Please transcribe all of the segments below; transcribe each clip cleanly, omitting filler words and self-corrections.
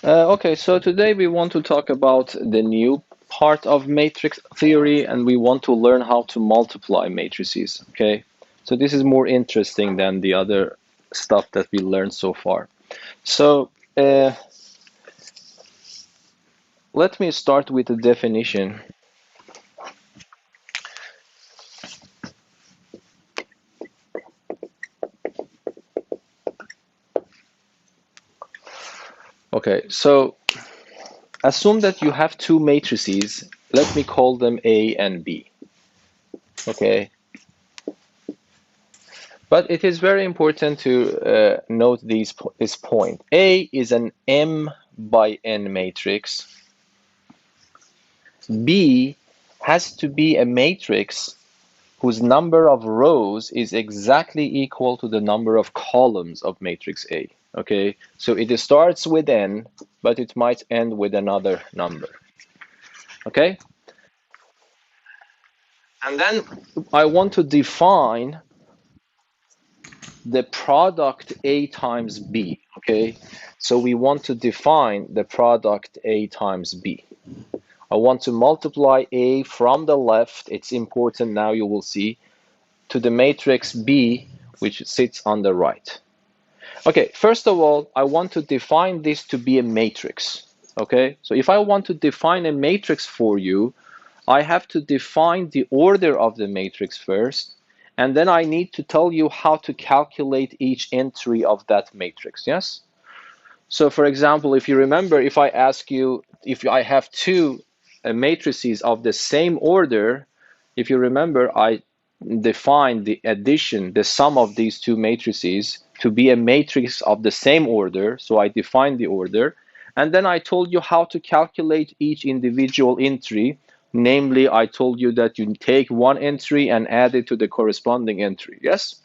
Okay, so today we want to talk about the new part of matrix theory, and we want to learn how to multiply matrices. Okay, so this is more interesting than the other stuff that we learned so far. So let me start with the definition. Okay, so assume that you have two matrices. Let me call them A and B. Okay. But it is very important to note this point. A is an M by N matrix. B has to be a matrix whose number of rows is exactly equal to the number of columns of matrix A. Okay, so it starts with N, but it might end with another number. Okay, and then I want to define the product A times B. Okay, so we want to define the product A times B. I want to multiply A from the left, it's important now you will see, to the matrix B, which sits on the right. Okay, first of all, I want to define this to be a matrix. Okay, so if I want to define a matrix for you, I have to define the order of the matrix first, and then I need to tell you how to calculate each entry of that matrix, yes? So for example, if you remember, if I ask you, if I have two matrices of the same order, if you remember, I defined the addition, the sum of these two matrices to be a matrix of the same order. So I defined the order, and then I told you how to calculate each individual entry. Namely, I told you that you take one entry and add it to the corresponding entry, yes?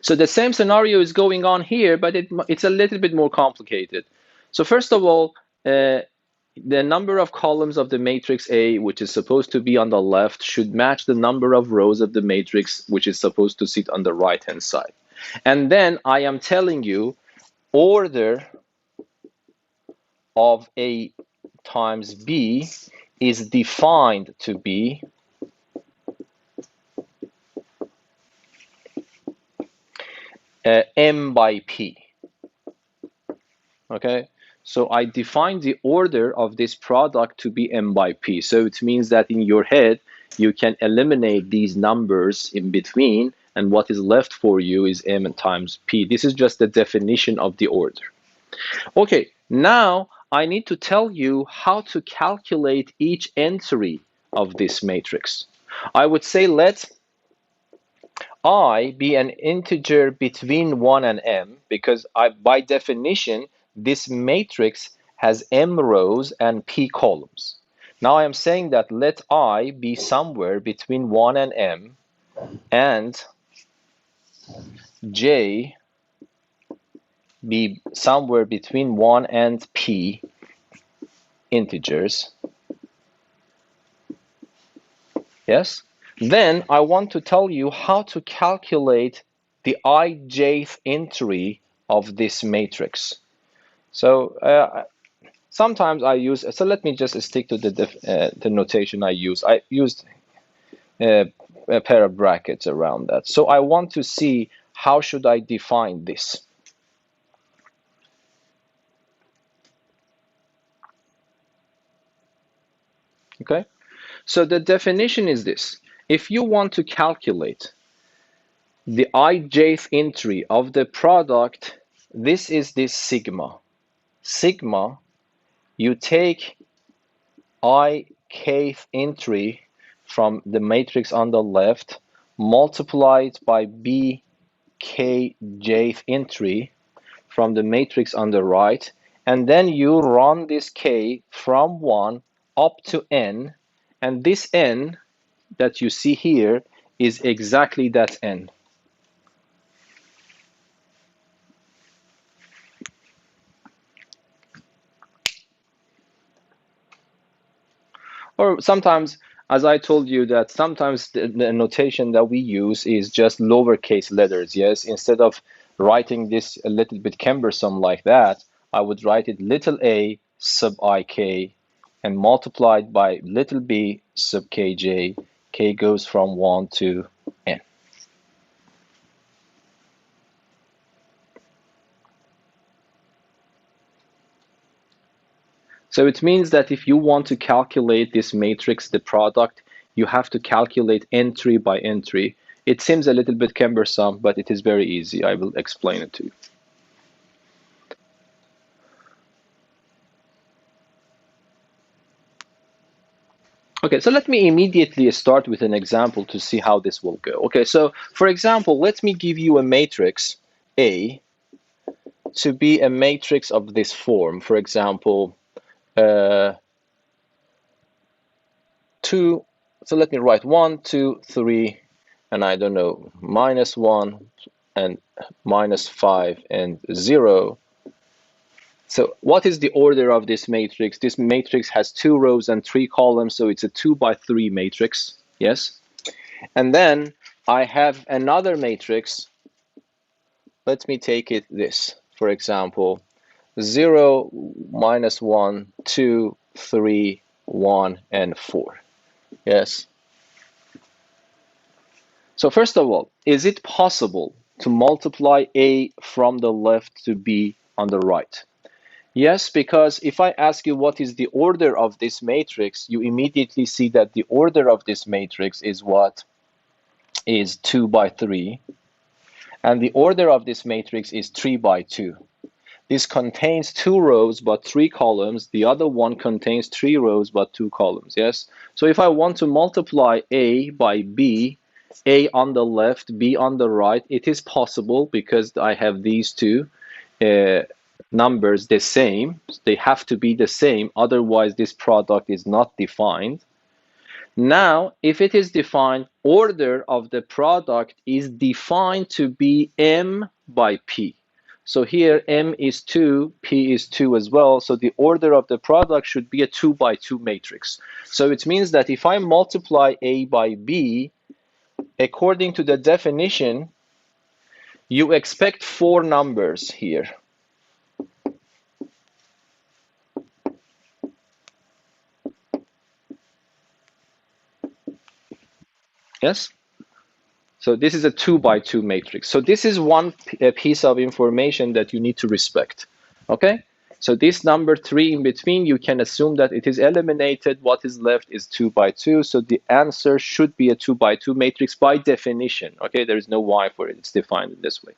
So the same scenario is going on here, but it's a little bit more complicated. So first of all, the number of columns of the matrix A, which is supposed to be on the left, should match the number of rows of the matrix, which is supposed to sit on the right-hand side. And then I am telling you, order of A times B is defined to be M by P. Okay, so I define the order of this product to be M by P. So it means that in your head, you can eliminate these numbers in between, and what is left for you is M times P. This is just the definition of the order. Okay, now I need to tell you how to calculate each entry of this matrix. I would say let I be an integer between 1 and m, because by definition, this matrix has m rows and p columns. Now I am saying that let I be somewhere between 1 and m, and j be somewhere between 1 and p integers. Yes? Then I want to tell you how to calculate the ijth entry of this matrix. So sometimes I use, so let me just stick to the notation I use. I used a pair of brackets around that. So I want to see how should I define this. Okay, so the definition is this. If you want to calculate the ijth entry of the product, this is this sigma. Sigma, you take ikth entry from the matrix on the left, multiply it by bkjth entry from the matrix on the right, and then you run this k from 1 up to n, and this n that you see here is exactly that n. Or sometimes, as I told you, that sometimes the notation that we use is just lowercase letters, yes? Instead of writing this a little bit cumbersome like that, I would write it little a sub ik and multiplied by little b sub kj. K goes from 1 to n. So it means that if you want to calculate this matrix, the product, you have to calculate entry by entry. It seems a little bit cumbersome, but it is very easy. I will explain it to you. Okay, so let me immediately start with an example to see how this will go. Okay, so for example, let me give you a matrix A to be a matrix of this form. For example, 2, so let me write 1, 2, 3, and I don't know, -1 and -5 and 0. So what is the order of this matrix? This matrix has 2 rows and 3 columns, so it's a 2 by 3 matrix, yes? And then I have another matrix. Let me take it this, for example, 0, -1, 2, 3, 1, and 4, yes? So first of all, is it possible to multiply A from the left to B on the right? Yes, because if I ask you what is the order of this matrix, you immediately see that the order of this matrix is what? Is 2 by 3. And the order of this matrix is 3 by 2. This contains 2 rows but 3 columns. The other one contains 3 rows but 2 columns, yes? So if I want to multiply A by B, A on the left, B on the right, it is possible because I have these two numbers the same. They have to be the same, otherwise this product is not defined. Now, if it is defined, order of the product is defined to be M by P. So here M is 2, P is 2 as well. So the order of the product should be a 2 by 2 matrix. So it means that if I multiply A by B, according to the definition, you expect 4 numbers here. Yes? So this is a 2 by 2 matrix. So this is one piece of information that you need to respect. Okay? So this number 3 in between, you can assume that it is eliminated. What is left is 2 by 2. So the answer should be a 2 by 2 matrix by definition. Okay? There is no y for it. It's defined in this way.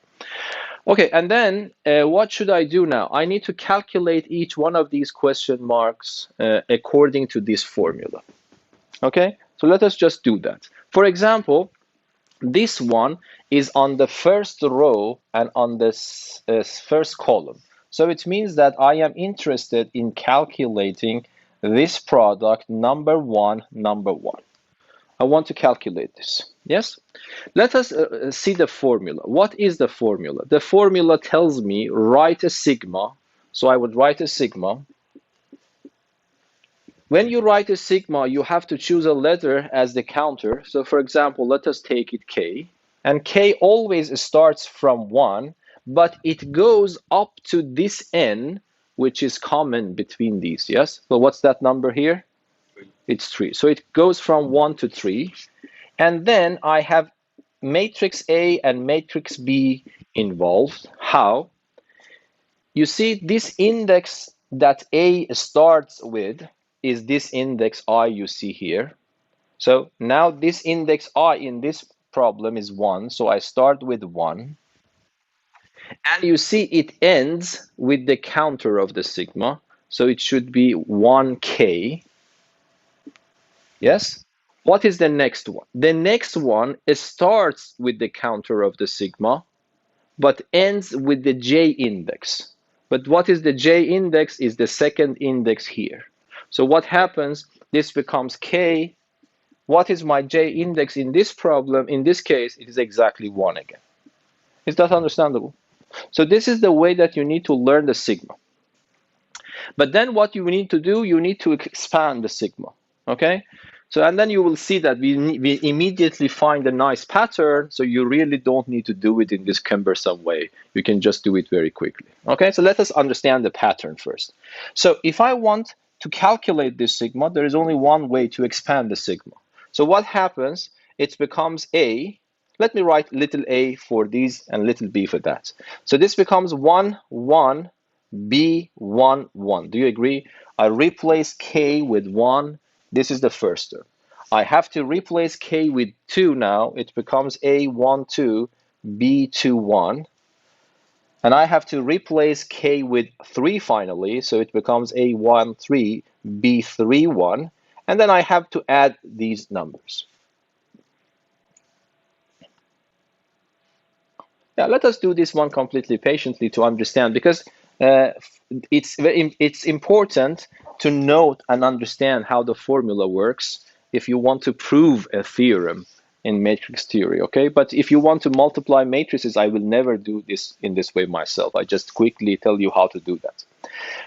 Okay, and then what should I do now? I need to calculate each one of these question marks according to this formula. Okay? So let us just do that. For example, this one is on the first row and on this first column. So it means that I am interested in calculating this product number 1, number 1. I want to calculate this. Yes? Let us see the formula. What is the formula? The formula tells me write a sigma. So I would write a sigma. When you write a sigma, you have to choose a letter as the counter. So for example, let us take it K. And K always starts from 1, but it goes up to this n, which is common between these, yes? So what's that number here? 3. It's 3. So it goes from 1 to 3. And then I have matrix A and matrix B involved. How? You see this index that A starts with is this index I you see here. So now this index I in this problem is 1, so I start with 1. And you see it ends with the counter of the sigma, so it should be 1k. Yes? What is the next one? The next one starts with the counter of the sigma, but ends with the j index. But what is the j index is the second index here. So what happens? This becomes k. What is my j index in this problem? In this case, it is exactly 1 again. Is that understandable? So this is the way that you need to learn the sigma. But then what you need to do, you need to expand the sigma. Okay? So, and then you will see that we immediately find a nice pattern, so you really don't need to do it in this cumbersome way. You can just do it very quickly. Okay, so let us understand the pattern first. So if I want to calculate this sigma, there is only one way to expand the sigma. So what happens? It becomes A. Let me write little a for these and little b for that. So this becomes 1, 1, b, 1, 1. Do you agree? I replace k with 1. This is the first term. I have to replace k with 2 now. It becomes a1, 2, b2, 1. And I have to replace k with 3 finally. So it becomes a1, 3, b3, 1. And then I have to add these numbers. Yeah, let us do this one completely patiently to understand, because it's important to note and understand how the formula works if you want to prove a theorem in matrix theory, okay? But if you want to multiply matrices, I will never do this in this way myself. I just quickly tell you how to do that.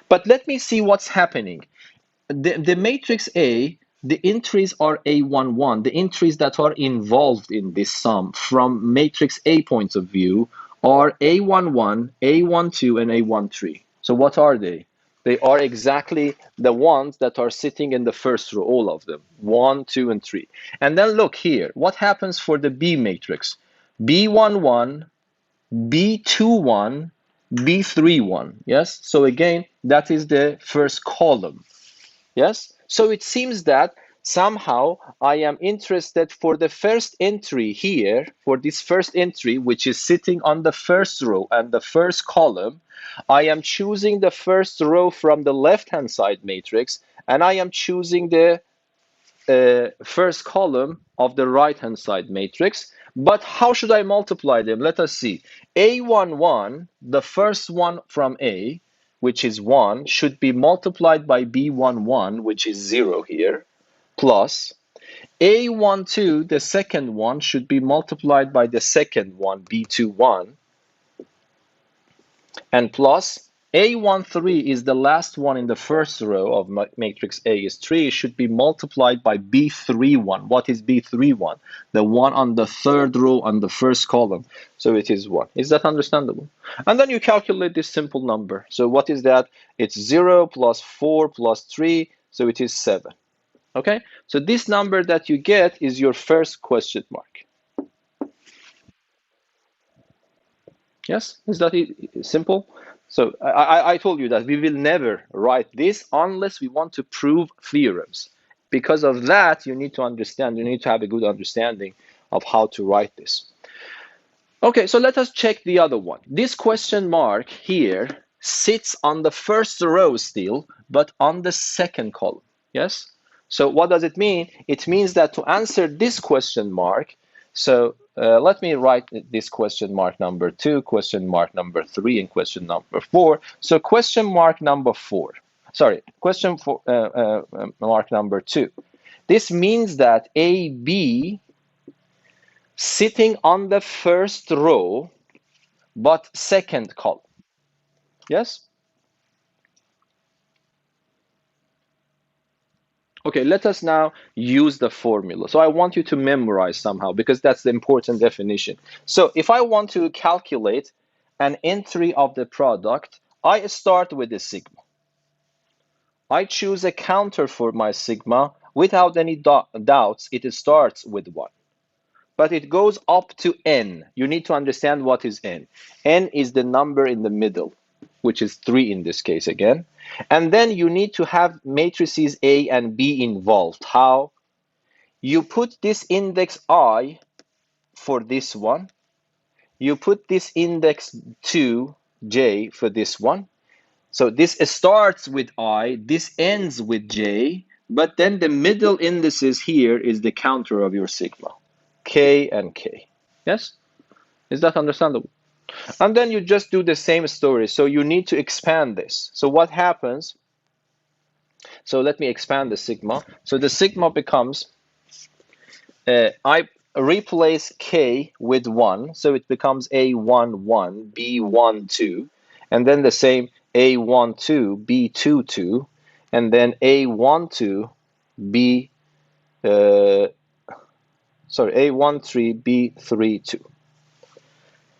But let me see what's happening. The matrix A, the entries are A11. The entries that are involved in this sum from matrix A point of view are A11, A12, and A13. So what are they? They are exactly the ones that are sitting in the first row, all of them, 1, 2, and 3. And then look here, what happens for the B matrix? B11, B21, B31, yes? So again, that is the first column. Yes, so it seems that somehow I am interested for the first entry here, for this first entry, which is sitting on the first row and the first column. I am choosing the first row from the left-hand side matrix, and I am choosing the first column of the right-hand side matrix. But how should I multiply them? Let us see. A11, the first one from A, which is 1, should be multiplied by B11, which is 0 here, plus A12, the second one, should be multiplied by the second one, B21, and plus A13 is the last one in the first row of matrix A is 3, should be multiplied by B31. What is B31? The one on the third row on the first column. So it is 1. Is that understandable? And then you calculate this simple number. So what is that? It's 0 plus 4 plus 3, so it is 7. Okay? So this number that you get is your first question mark. Yes? Is that simple? So I told you that we will never write this unless we want to prove theorems. Because of that, you need to understand, you need to have a good understanding of how to write this. Okay, so let us check the other one. This question mark here sits on the first row still, but on the second column. Yes? So what does it mean? It means that to answer this question mark, so let me write this question mark number 2, question mark number 3, and question number 4. So question mark number 4, sorry, question mark number 2. This means that AB sitting on the first row, but second column. Yes? Okay, let us now use the formula. So I want you to memorize somehow, because that's the important definition. So if I want to calculate an entry of the product, I start with the sigma. I choose a counter for my sigma. Without any doubts, it starts with 1. But it goes up to n. You need to understand what is n. N is the number in the middle, which is 3 in this case again. And then you need to have matrices A and B involved. How? You put this index I for this one. You put this index 2J for this one. So this starts with I, this ends with J, but then the middle indices here is the counter of your sigma, K and K. Yes? Is that understandable? And then you just do the same story. So you need to expand this. So what happens? So let me expand the sigma. So the sigma becomes, I replace K with 1. So it becomes A11, B12, and then the same A12, B22, and then A12, B23. A13, B32.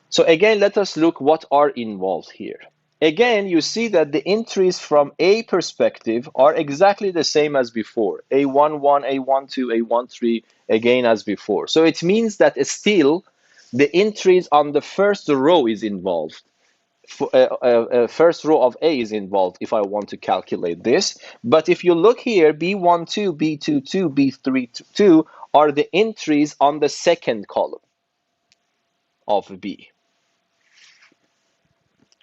So again, let us look what are involved here. Again, you see that the entries from A perspective are exactly the same as before. A11, A12, A13, again as before. So it means that still the entries on the first row is involved. First row of A is involved if I want to calculate this. But if you look here, B12, B22, B32 are the entries on the second column of B.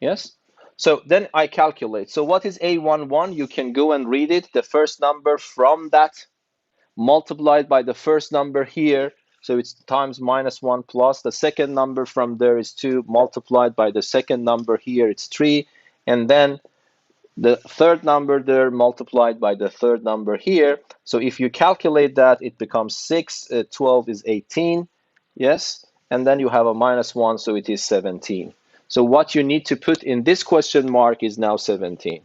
Yes? So then I calculate. So what is A11? You can go and read it. The first number from that multiplied by the first number here. So it's times -1 plus. The second number from there is 2 multiplied by the second number here. It's 3. And then the third number there multiplied by the third number here. So if you calculate that, it becomes 6. 12 is 18. Yes? And then you have a -1, so it is 17. So what you need to put in this question mark is now 17.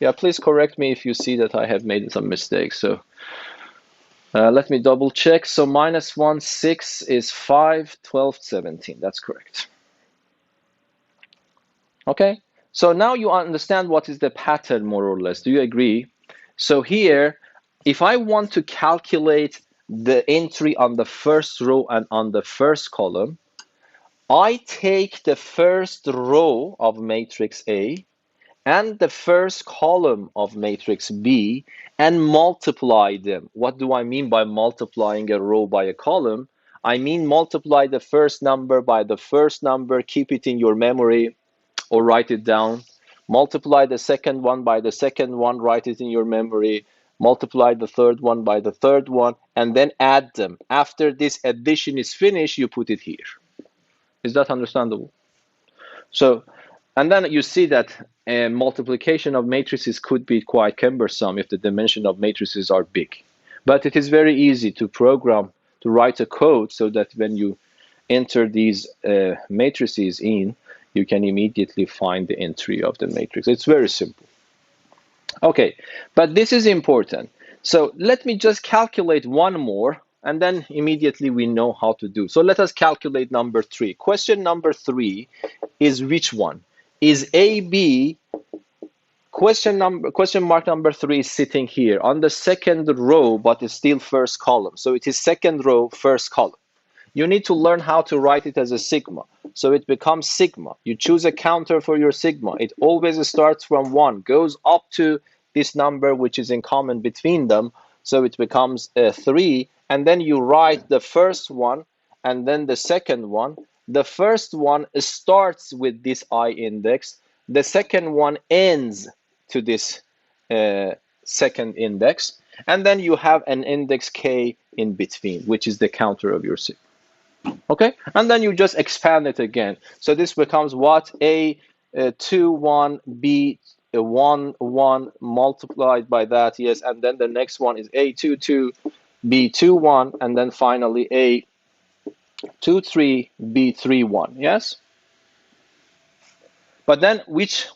Yeah, please correct me if you see that I have made some mistakes. So let me double check. So -1, 6 is 5, 12, 17. That's correct. Okay, so now you understand what is the pattern more or less. Do you agree? So here, if I want to calculate the entry on the first row and on the first column, I take the first row of matrix A and the first column of matrix B and multiply them. What do I mean by multiplying a row by a column? I mean multiply the first number by the first number, keep it in your memory or write it down. Multiply the second one by the second one, write it in your memory. Multiply the third one by the third one, and then add them. After this addition is finished, you put it here. Is that understandable? So, and then you see that multiplication of matrices could be quite cumbersome if the dimension of matrices are big. But it is very easy to program, to write a code so that when you enter these matrices in, you can immediately find the entry of the matrix. It's very simple. Okay, but this is important. So let me just calculate one more, and then immediately we know how to do. So let us calculate number 3. Question number 3 is which one? Is AB, question mark number 3 is sitting here on the second row, but it's still first column. So it is second row, first column. You need to learn how to write it as a sigma. So it becomes sigma. You choose a counter for your sigma. It always starts from 1, goes up to this number which is in common between them. So it becomes 3. And then you write the first one and then the second one. The first one starts with this I index. The second one ends to this second index. And then you have an index k in between, which is the counter of your sigma. Okay, and then you just expand it again. So this becomes what? A21, B11 multiplied by that, yes, and then the next one is A22, B21, and then finally A23, B31, yes? But then which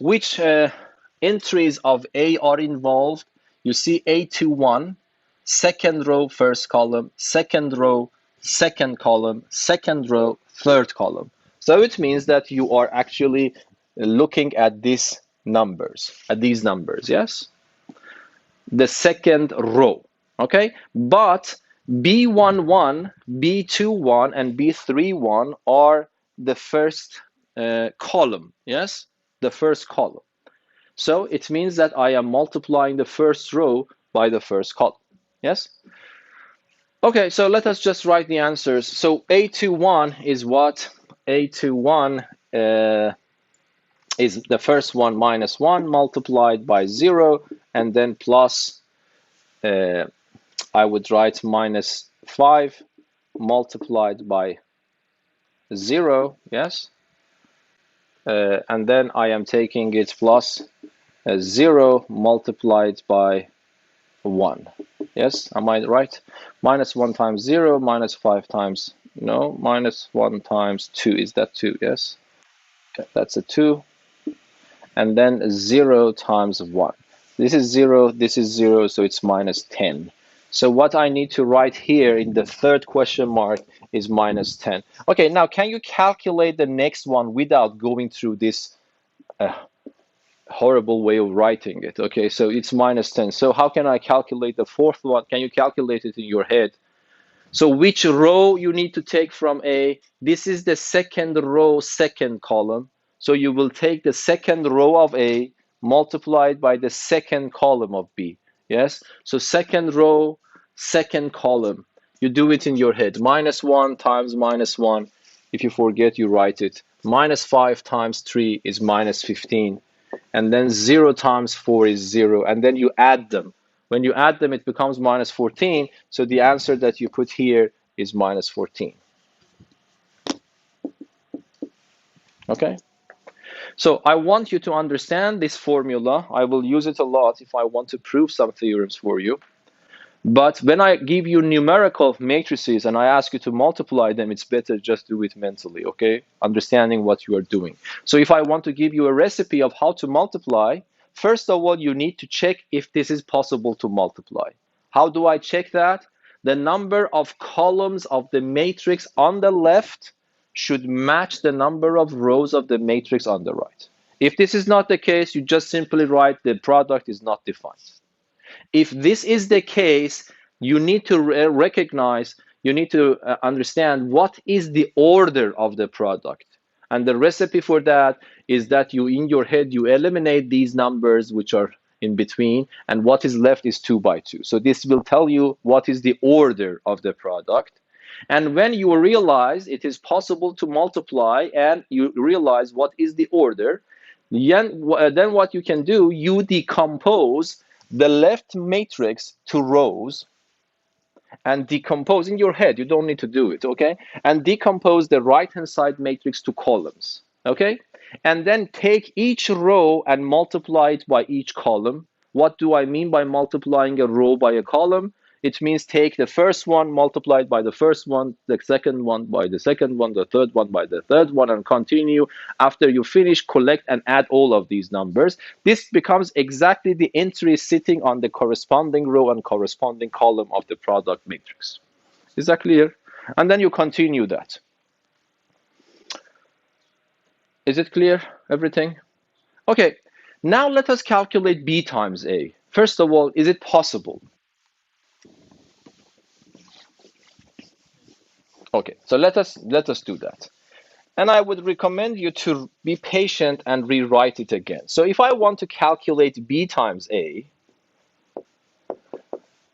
entries of A are involved? You see A21, second row, first column, second row, second column, second row, third column. So it means that you are actually looking at these numbers, yes? The second row, okay? But B11, B21, and B31 are the first column, yes? The first column. So it means that I am multiplying the first row by the first column, yes? Okay, so let us just write the answers. So A21 is what? A21 is the first one -1 multiplied by 0, and then plus, I would write -5 multiplied by 0, yes? And then I am taking it plus 0 multiplied by 1. Yes, am I right? -1 times 0, -5 times, no, -1 times 2, is that 2, yes? Okay, that's a 2. And then 0 times 1. This is 0, so it's -10. So what I need to write here in the third question mark is minus 10. Okay, now can you calculate the next one without going through this horrible way of writing it? Okay, so it's minus 10. So how can I calculate the fourth one? Can you calculate it in your head? So which row you need to take from A? This is the second row, second column. So you will take the second row of A multiplied by the second column of B. Yes? So second row, second column. You do it in your head. Minus 1 times minus 1. If you forget, you write it. Minus 5 times 3 is minus 15. And then 0 times 4 is 0. And then you add them. When you add them, it becomes minus 14. So the answer that you put here is minus 14. Okay? So I want you to understand this formula. I will use it a lot if I want to prove some theorems for you. But when I give you numerical matrices and I ask you to multiply them, it's better just do it mentally, okay? Understanding what you are doing. So if I want to give you a recipe of how to multiply, first of all, you need to check if this is possible to multiply. How do I check that? The number of columns of the matrix on the left should match the number of rows of the matrix on the right. If this is not the case, you just simply write the product is not defined. If this is the case, you need to recognize, you need to understand what is the order of the product. And the recipe for that is that you, in your head, you eliminate these numbers which are in between, and what is left is 2 by 2. So this will tell you what is the order of the product. And when you realize it is possible to multiply and you realize what is the order, then what you can do, you decompose the left matrix to rows and decompose in your head. You don't need to do it, okay? And decompose the right-hand side matrix to columns, okay? And then take each row and multiply it by each column. What do I mean by multiplying a row by a column? It means take the first one multiplied by the first one, the second one by the second one, the third one by the third one, and continue. After you finish, collect and add all of these numbers. This becomes exactly the entry sitting on the corresponding row and corresponding column of the product matrix. Is that clear? And then you continue that. Is it clear, everything? Okay, now let us calculate B times A. First of all, is it possible? Okay, so let us do that. And I would recommend you to be patient and rewrite it again. So if I want to calculate B times A,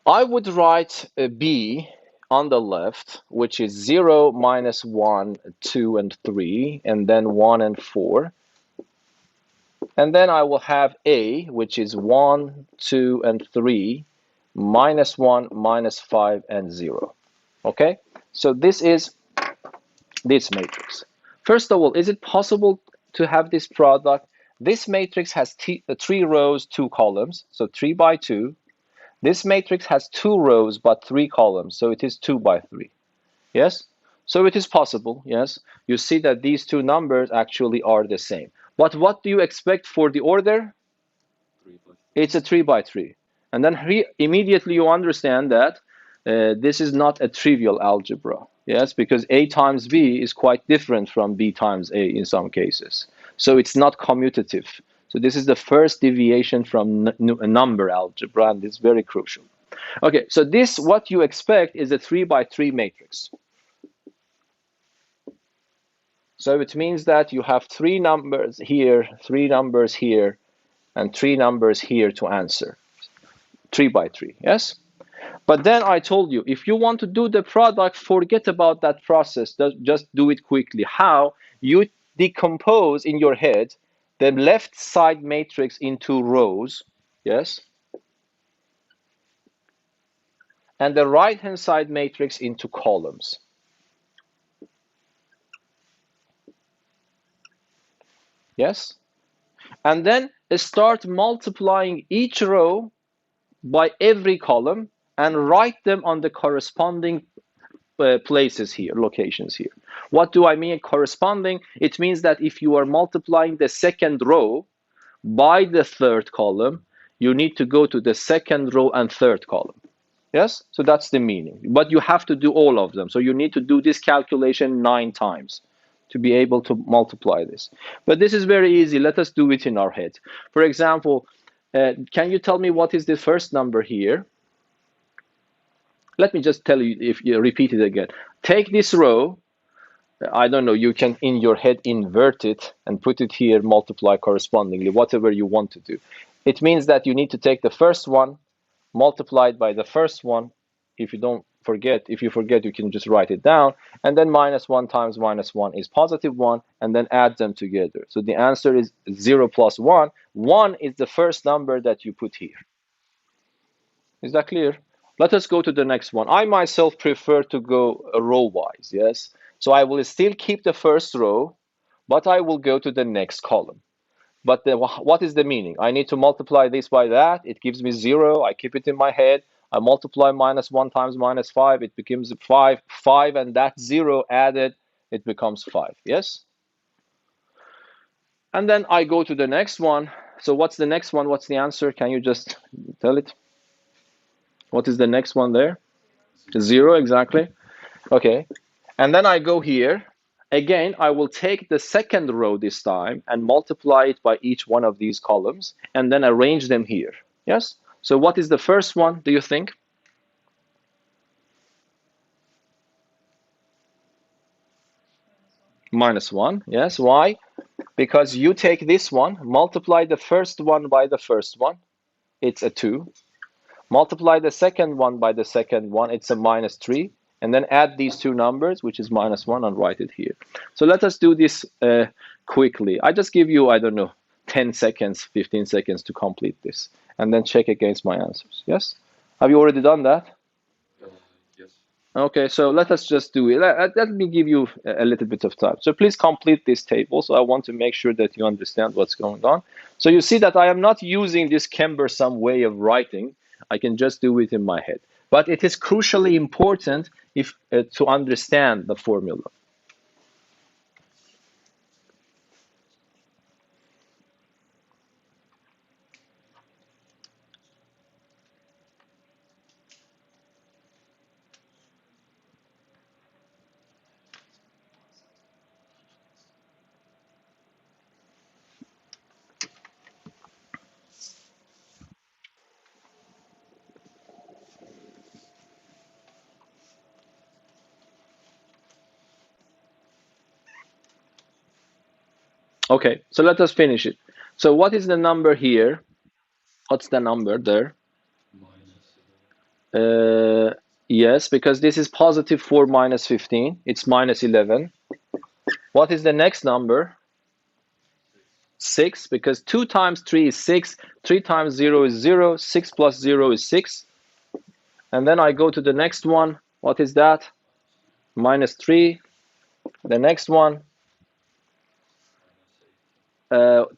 I would write B on the left, which is 0, minus 1, 2, and 3, and then 1 and 4. And then I will have A, which is 1, 2, and 3, minus 1, minus 5, and 0. Okay? So this is this matrix. First of all, is it possible to have this product? This matrix has 3 rows, 2 columns, so 3 by 2. This matrix has 2 rows but 3 columns, so it is 2 by 3. Yes? So it is possible, yes? You see that these two numbers actually are the same. But what do you expect for the order? It's a 3 by 3. And then immediately you understand that this is not a trivial algebra. Yes, because A times B is quite different from B times A in some cases. So it's not commutative. So this is the first deviation from a number algebra, and it's very crucial. Okay, so this, what you expect is a 3 by 3 matrix. So it means that you have 3 numbers here, 3 numbers here, and 3 numbers here to answer. 3 by 3, yes? But then I told you, if you want to do the product, forget about that process. Just do it quickly. How? You decompose in your head the left side matrix into rows, yes? And the right-hand side matrix into columns. Yes? And then start multiplying each row by every column and write them on the corresponding places here, locations here. What do I mean corresponding? It means that if you are multiplying the second row by the third column, you need to go to the second row and third column. Yes, so that's the meaning. But you have to do all of them. So you need to do this calculation 9 times to be able to multiply this. But this is very easy. Let us do it in our head. For example, can you tell me what is the first number here? Let me just tell you, if you repeat it again. Take this row. I don't know, you can in your head invert it and put it here, multiply correspondingly, whatever you want to do. It means that you need to take the first one, multiplied by the first one. If you forget, you can just write it down, and then -1 times -1 is +1, and then add them together. So the answer is 0 plus 1. 1 is the first number that you put here. Is that clear? Let us go to the next one. I myself prefer to go row-wise, yes? So I will still keep the first row, but I will go to the next column. But what is the meaning? I need to multiply this by that. It gives me 0. I keep it in my head. I multiply -1 times -5. It becomes 5. 5, and that 0 added, it becomes 5. Yes? And then I go to the next one. So what's the next one? What's the answer? Can you just tell it? What is the next one there? 0, exactly. Okay. And then I go here. Again, I will take the second row this time and multiply it by each one of these columns and then arrange them here. Yes? So what is the first one, do you think? -1. Yes. Why? Because you take this one, multiply the first one by the first one. It's a 2. Multiply the second one by the second one. It's a -3. And then add these two numbers, which is -1, and write it here. So let us do this quickly. I just give you, I don't know, 10 seconds, 15 seconds to complete this, and then check against my answers. Yes? Have you already done that? Yes. Okay, so let us just do it. Let me give you a little bit of time. So please complete this table. So I want to make sure that you understand what's going on. So you see that I am not using this cumbersome way of writing. I can just do it in my head. But it is crucially important to understand the formula. Okay, so let us finish it. So what is the number here? What's the number there? Yes, because this is +4 minus 15. It's -11. What is the next number? 6, because 2 times 3 is 6. 3 times 0 is 0. 6 plus 0 is 6. And then I go to the next one. What is that? -3. The next one.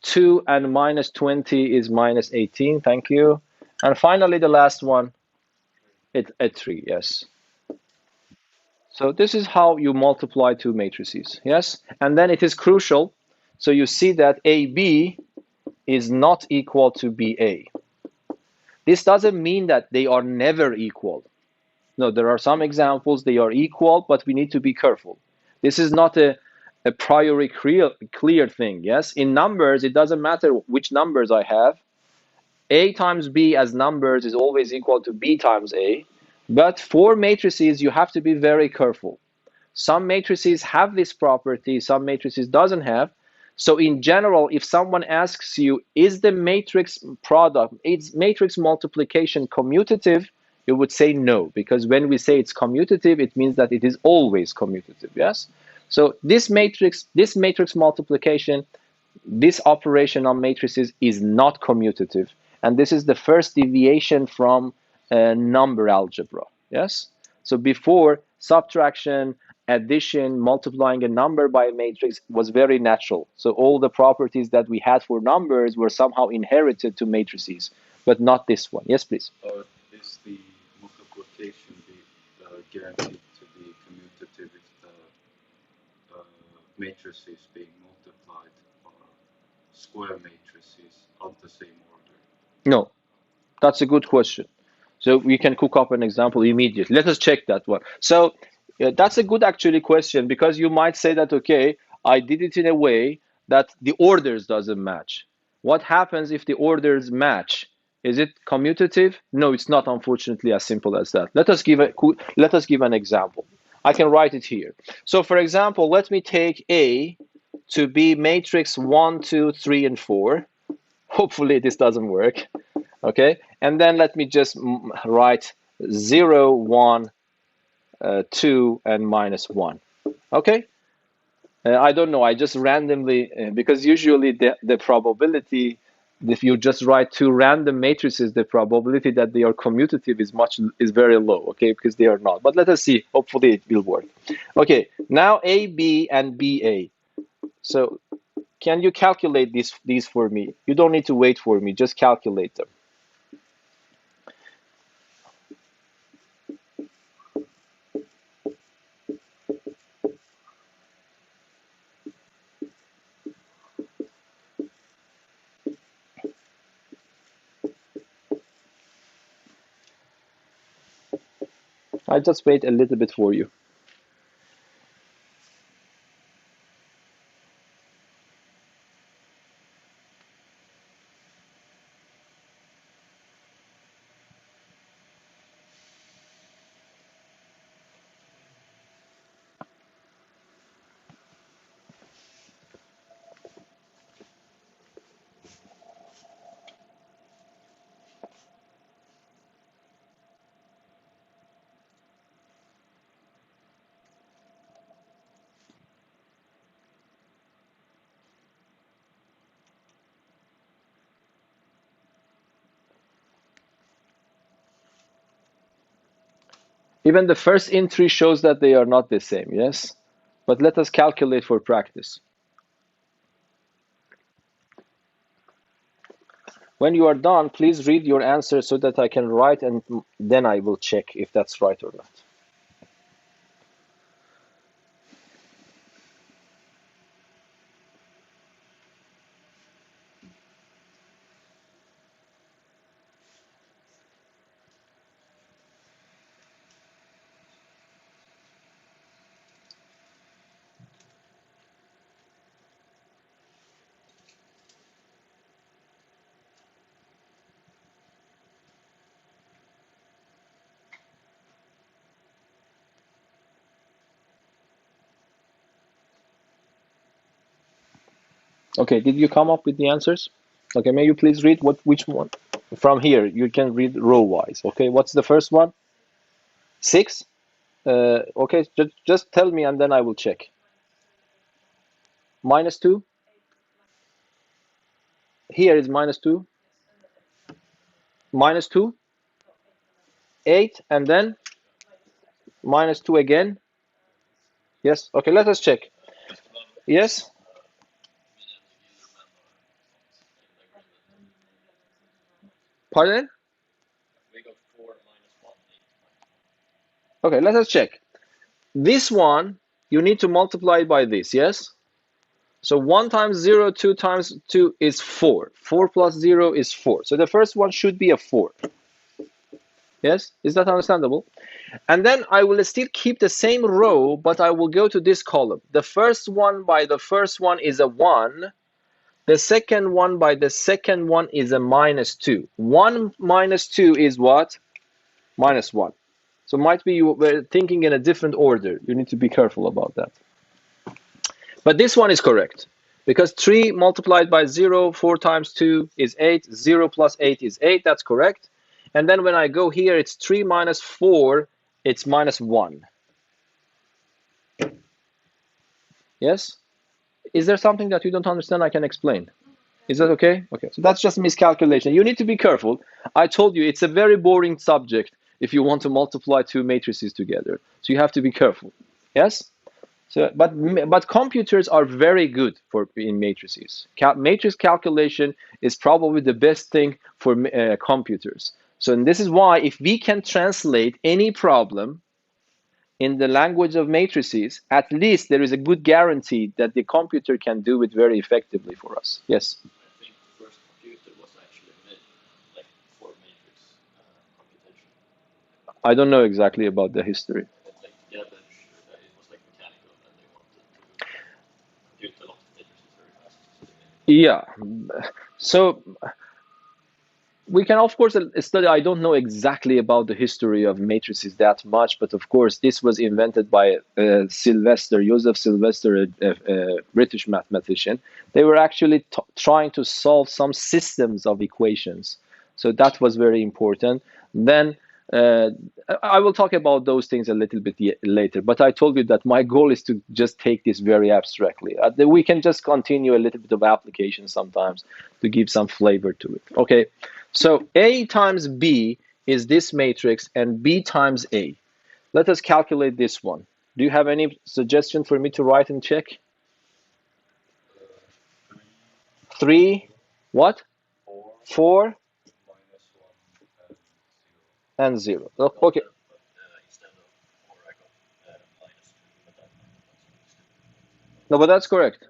2 and -20 is -18. Thank you. And finally, the last one. It's a 3. Yes. So this is how you multiply two matrices. Yes. And then it is crucial. So you see that AB is not equal to BA. This doesn't mean that they are never equal. No, there are some examples they are equal, but we need to be careful. This is not a priori clear thing. Yes, in numbers, it doesn't matter which numbers I have. A times B as numbers is always equal to B times A. But for matrices, you have to be very careful. Some matrices have this property, some matrices doesn't have. So in general, if someone asks you, is the matrix product, is matrix multiplication commutative? You would say no, because when we say it's commutative, it means that it is always commutative, yes? So this matrix multiplication, this operation on matrices is not commutative. And this is the first deviation from number algebra, yes? So before, subtraction, addition, multiplying a number by a matrix was very natural. So all the properties that we had for numbers were somehow inherited to matrices, but not this one. Yes, please. Is the multiplication guaranteed to be commutative if the matrices being multiplied are square matrices of the same order? No, that's a good question. So we can cook up an example immediately. Let us check that one. So that's a good actually question, because you might say that, okay, I did it in a way that the orders doesn't match. What happens if the orders match? Is it commutative? No, it's not, unfortunately, as simple as that. Let us give an example. I can write it here. So for example, let me take A to be matrix 1, 2, 3, and 4. Hopefully this doesn't work. Okay, and then let me just write 0, 1, 2, and -1. Okay, I don't know, I just randomly, because usually the probability, if you just write two random matrices, the probability that they are commutative is very low, okay, because they are not. But let us see, hopefully it will work. Okay, now AB and BA. So can you calculate these for me? You don't need to wait for me, just calculate them. I just wait a little bit for you. Even the first entry shows that they are not the same, yes? But let us calculate for practice. When you are done, please read your answer so that I can write, and then I will check if that's right or not. Okay, did you come up with the answers? Okay, may you please read which one? From here, you can read row-wise. Okay, what's the first one? 6? Okay, just tell me and then I will check. -2? Here is -2. -2, 8, and then -2 again. Yes, okay, let us check. Yes? Pardon? Okay, let us check. This one, you need to multiply it by this, yes? So 1 times 0, 2 times 2 is 4. 4 plus 0 is 4. So the first one should be a 4. Yes? Is that understandable? And then I will still keep the same row, but I will go to this column. The first one by the first one is a 1. The second one by the second one is a -2. 1 minus 2 is what? -1. So might be you were thinking in a different order. You need to be careful about that. But this one is correct, because 3 multiplied by 0, 4 times 2 is 8, 0 plus 8 is 8, that's correct. And then when I go here, it's 3 minus 4, it's -1. Yes? Is there something that you don't understand I can explain? Is that okay? Okay, so that's just miscalculation. You need to be careful. I told you, it's a very boring subject if you want to multiply two matrices together. So you have to be careful. Yes? So, but computers are very good in matrices. Matrix calculation is probably the best thing for computers. So this is why if we can translate any problem in the language of matrices, at least there is a good guarantee that the computer can do it very effectively for us. Yes? I think the first computer was actually made like for matrix computation. I don't know exactly about the history. Like, yeah, it was like mechanical, and they wanted to build a lot of matrices very fast. So they made Yeah. So we can, of course, study. I don't know exactly about the history of matrices that much, but of course, this was invented by Joseph Sylvester, a British mathematician. They were actually trying to solve some systems of equations. So that was very important. Then uh, I will talk about those things a little bit later, but I told you that my goal is to just take this very abstractly. We can just continue a little bit of application sometimes to give some flavor to it. Okay, so A times B is this matrix and B times A. Let us calculate this one. Do you have any suggestion for me to write and check? 3, what? 4 and 0. Okay. but instead of 4, I got -2, but that might not No, but that's correct.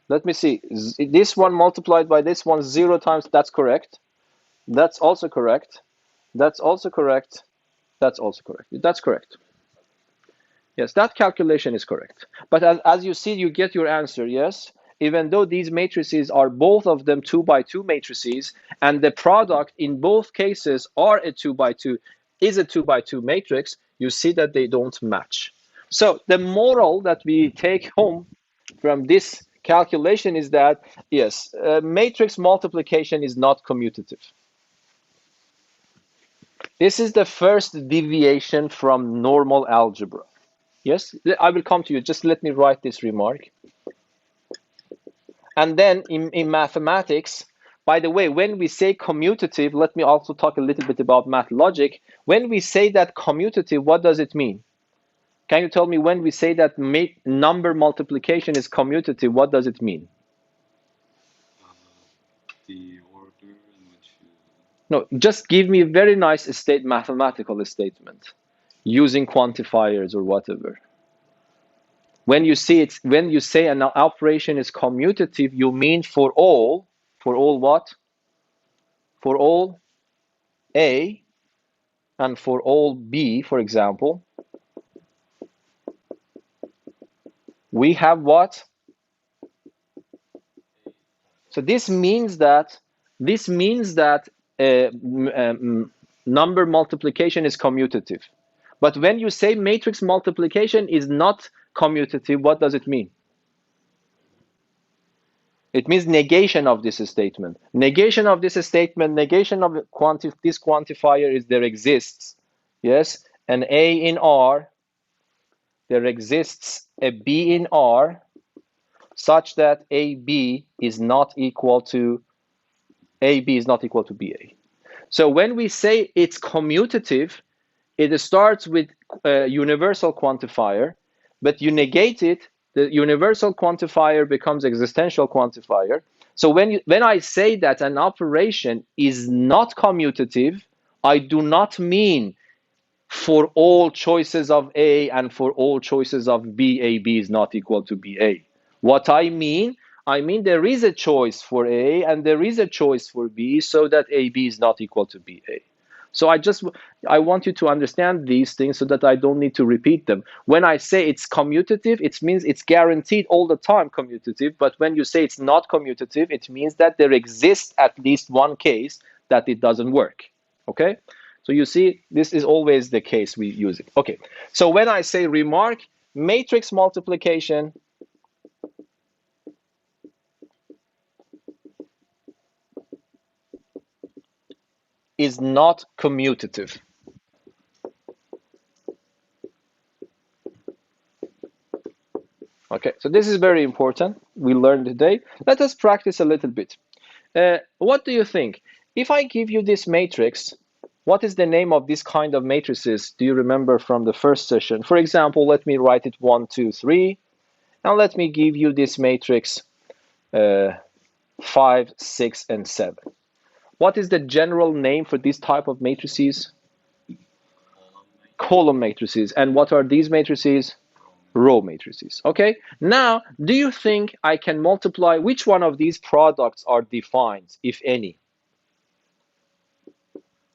Let me see. This one multiplied by this one 0 times. That's correct. That's also correct. That's also correct. That's also correct. That's correct. Yes, that calculation is correct. But as you see, you get your answer, yes? Even though these matrices are both of them 2 by 2 matrices, and the product in both cases are a 2 by 2, is a 2 by 2 matrix, you see that they don't match. So the moral that we take home from this calculation is that, yes, matrix multiplication is not commutative. This is the first deviation from normal algebra. Yes, I will come to you. Just let me write this remark. And then in mathematics, by the way, when we say commutative, let me also talk a little bit about math logic. When we say that commutative, what does it mean? Can you tell me when we say that number multiplication is commutative, what does it mean? The order in which you. No, just give me a very nice mathematical statement using quantifiers or whatever. When you say an operation is commutative, you mean for all what? For all A and for all B, for example, we have what? So this means that number multiplication is commutative. But when you say matrix multiplication is not commutative, what does it mean? It means negation of this statement. Negation of this statement, negation of this quantifier is there exists, yes, an A in R, there exists a B in R, such that AB is not equal to BA. So when we say it's commutative, it starts with a universal quantifier, but you negate it, the universal quantifier becomes existential quantifier. So when I say that an operation is not commutative, I do not mean for all choices of A and for all choices of B, AB is not equal to BA. What I mean there is a choice for A and there is a choice for B, so that AB is not equal to BA. So I want you to understand these things so that I don't need to repeat them. When I say it's commutative, it means it's guaranteed all the time commutative. But when you say it's not commutative, it means that there exists at least one case that it doesn't work. Okay? So you see, this is always the case we use it. Okay, so when I say remark, matrix multiplication is not commutative. Okay, so this is very important. We learned today. Let us practice a little bit. What do you think? If I give you this matrix, what is the name of this kind of matrices? Do you remember from the first session? For example, let me write it 1, 2, 3. And let me give you this matrix 5, 6, and 7. What is the general name for this type of matrices? Column matrices. And what are these matrices? Row matrices. Okay, now do you think I can multiply? Which one of these products are defined, if any?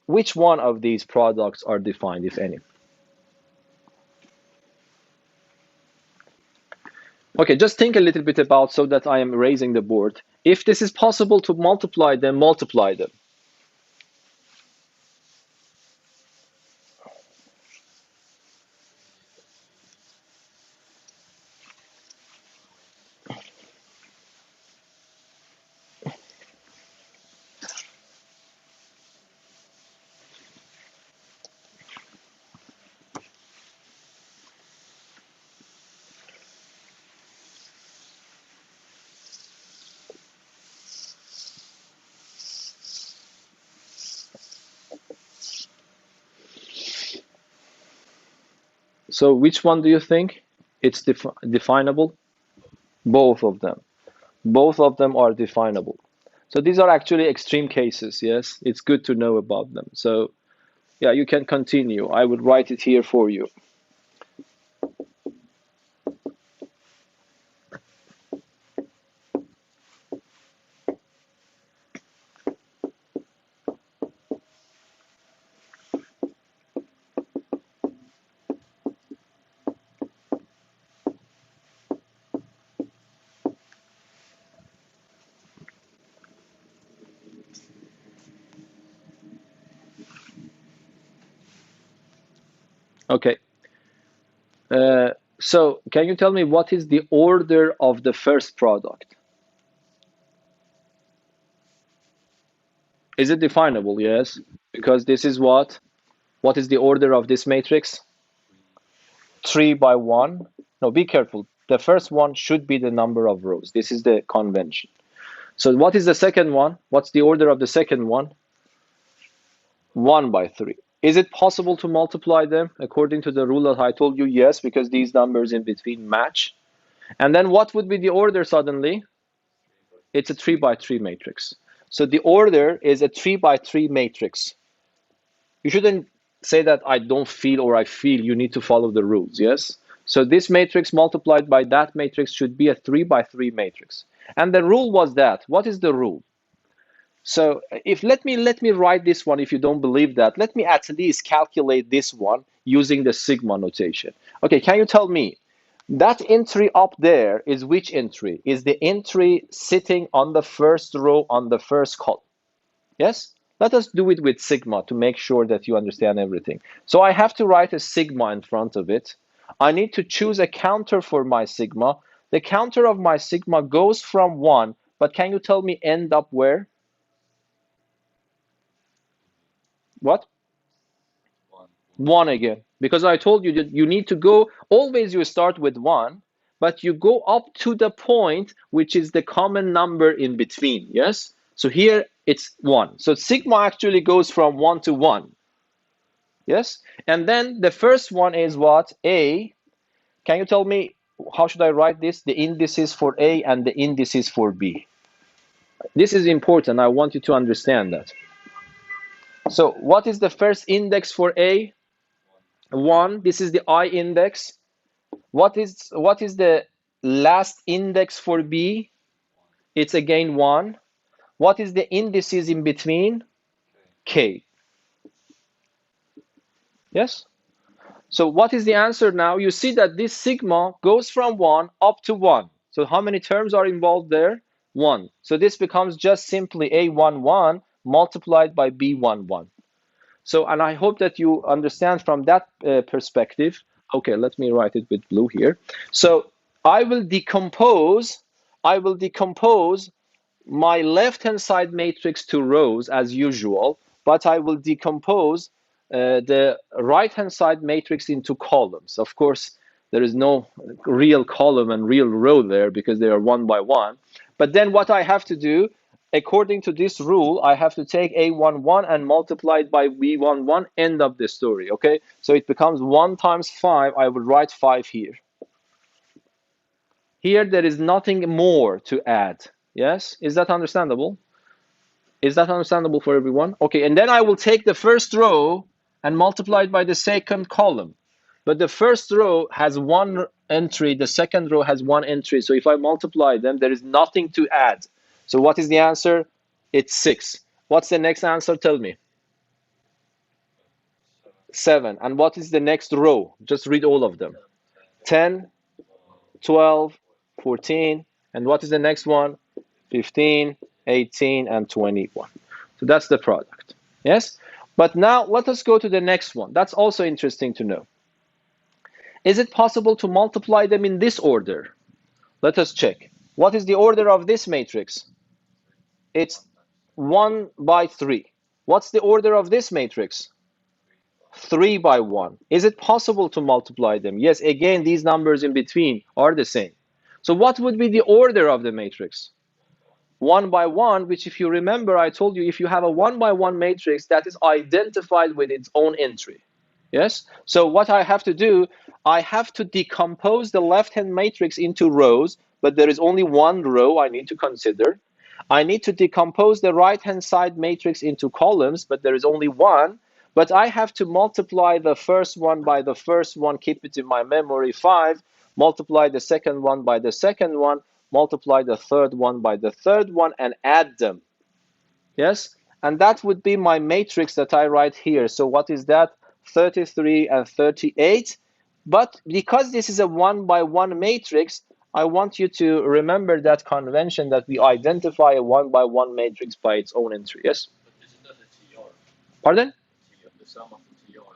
which one of these products are defined, if any? Okay, just think a little bit about so that I am raising the board. If this is possible to multiply them, multiply them. So which one do you think it's definable? Both of them. Both of them are definable. So these are actually extreme cases, yes? It's good to know about them. So yeah, you can continue. I would write it here for you. Okay. So can you tell me what is the order of the first product? Is it definable? Yes. Because this is what? What is the order of this matrix? 3 by 1. No, be careful. The first one should be the number of rows. This is the convention. So what is the second one? What's the order of the second one? 1 by 3. Is it possible to multiply them according to the rule that I told you? Yes, because these numbers in between match. And then what would be the order suddenly? It's a 3 by 3 matrix. So the order is a 3 by 3 matrix. You shouldn't say that I don't feel or I feel. You need to follow the rules, yes? So this matrix multiplied by that matrix should be a 3 by 3 matrix. And the rule was that. What is the rule? So if let me write this one. If you don't believe that, let me at least calculate this one using the sigma notation. Okay, can you tell me that entry up there is which entry? Is the entry sitting on the first row on the first column? Yes? Let us do it with sigma to make sure that you understand everything. So I have to write a sigma in front of it. I need to choose a counter for my sigma. The counter of my sigma goes from 1, but can you tell me end up where? What? 1 again. Because I told you that you need to go, always you start with 1, but you go up to the point which is the common number in between, yes? So here it's 1. So sigma actually goes from 1 to 1, yes? And then the first one is what? A. Can you tell me, how should I write this? The indices for A and the indices for B. This is important. I want you to understand that. So what is the first index for A? 1. This is the I index. What is the last index for B? It's again 1. What is the indices in between? K. Yes? So what is the answer now? You see that this sigma goes from 1 up to 1. So how many terms are involved there? 1. So this becomes just simply A11 multiplied by B11. So, and I hope that you understand from that perspective. Okay, let me write it with blue here. So I will decompose my left-hand side matrix to rows as usual, but I will decompose the right-hand side matrix into columns. Of course, there is no real column and real row there because they are 1 by 1. But then what I have to do, according to this rule, I have to take A11 and multiply it by B11, end of the story, okay? So it becomes 1 times 5. I will write 5 here. Here, there is nothing more to add. Yes? Is that understandable? Is that understandable for everyone? Okay, and then I will take the first row and multiply it by the second column. But the first row has 1 entry, the second row has 1 entry. So if I multiply them, there is nothing to add. So what is the answer? It's 6. What's the next answer? Tell me. 7. And what is the next row? Just read all of them. 10, 12, 14, and what is the next one? 15, 18, and 21. So that's the product. Yes? But now let us go to the next one. That's also interesting to know. Is it possible to multiply them in this order? Let us check. What is the order of this matrix? It's 1 by 3. What's the order of this matrix? 3 by 1. Is it possible to multiply them? Yes, again, these numbers in between are the same. So what would be the order of the matrix? 1 by 1, which if you remember, I told you if you have a 1 by 1 matrix that is identified with its own entry. Yes? So what I have to do, I have to decompose the left-hand matrix into rows, but there is only one row I need to consider. I need to decompose the right-hand side matrix into columns, but there is only one. But I have to multiply the first one by the first one, keep it in my memory, 5, multiply the second one by the second one, multiply the third one by the third one, and add them. Yes? And that would be my matrix that I write here. So what is that? 33 and 38. But because this is a 1 by 1 matrix, I want you to remember that convention that we identify a 1 by 1 matrix by its own entry. Yes? But isn't that a TR? Pardon? The sum of the TR.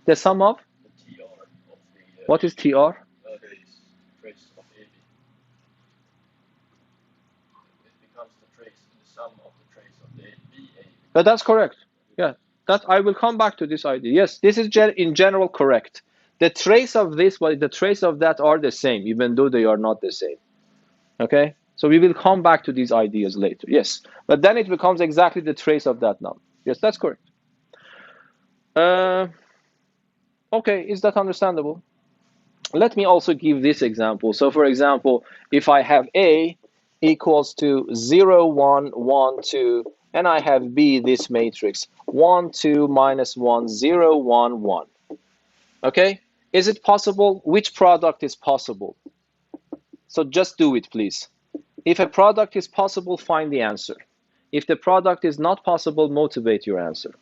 The sum of? The TR of the. What is TR? Trace of AB. It becomes the sum of the trace of the BA. That's correct. Yeah, that I will come back to this idea. Yes, this is in general correct. The trace of this, but the trace of that are the same, even though they are not the same. Okay, so we will come back to these ideas later. Yes, but then it becomes exactly the trace of that number. Yes, that's correct. Okay, is that understandable? Let me also give this example. So for example, if I have A equals to 0, 1, 1, 2, and I have B, this matrix, 1, 2, minus 1, 0, 1, 1. Okay? Is it possible? Which product is possible? So just do it, please. If a product is possible, find the answer. If the product is not possible, motivate your answer.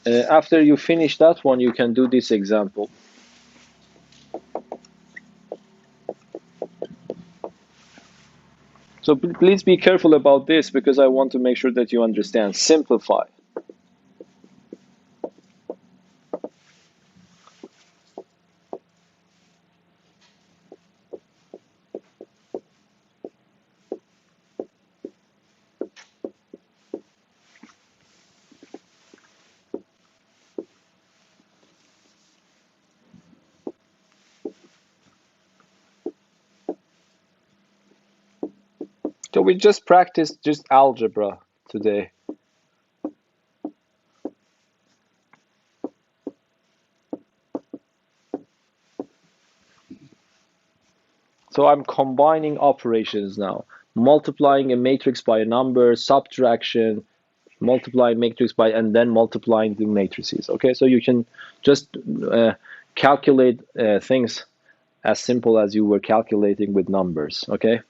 After you finish that one, you can do this example. So please be careful about this because I want to make sure that you understand. Simplify. So we just practiced just algebra today. So I'm combining operations now. Multiplying a matrix by a number, subtraction, multiplying matrix by, and then multiplying the matrices. Okay, so you can just calculate things as simple as you were calculating with numbers. Okay.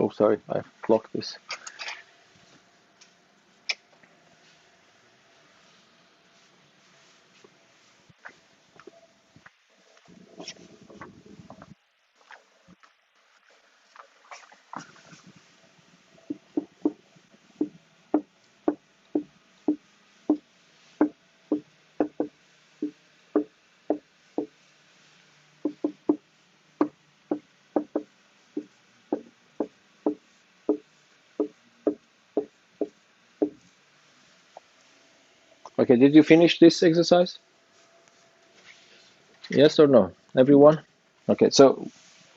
Oh, sorry, I blocked this. Okay, did you finish this exercise? Yes or no? Everyone? Okay, so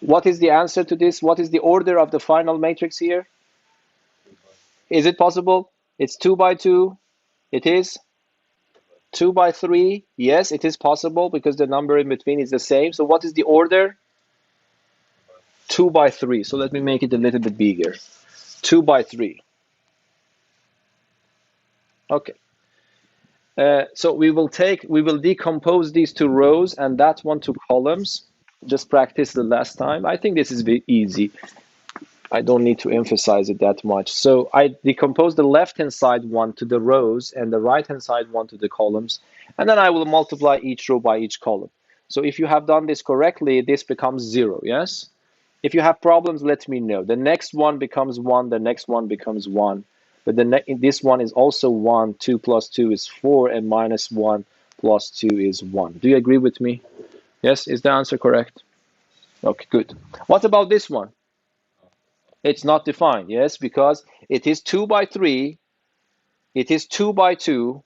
what is the answer to this? What is the order of the final matrix here? Is it possible? It's 2 by 2. It is 2 by 3. Yes, it is possible because the number in between is the same. So what is the order? 2 by 3. So let me make it a little bit bigger. 2 by 3. Okay. So we will decompose these two rows and that one to columns. Just practice the last time. I think this is very easy. I don't need to emphasize it that much. So I decompose the left-hand side one to the rows and the right-hand side one to the columns. And then I will multiply each row by each column. So if you have done this correctly, this becomes 0, yes? If you have problems, let me know. The next one becomes 1, the next one becomes 1. But this one is also 1, 2 plus 2 is 4, and minus 1 plus 2 is 1. Do you agree with me? Yes, is the answer correct? Okay, good. What about this one? It's not defined, yes, because it is 2 by 3, it is 2 by 2.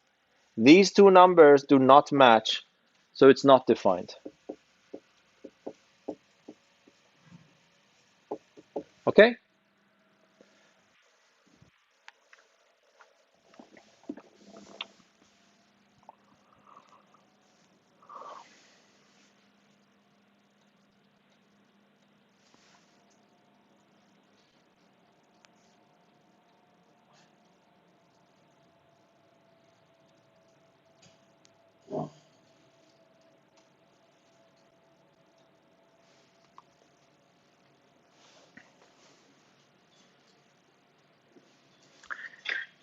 These two numbers do not match, so it's not defined. Okay?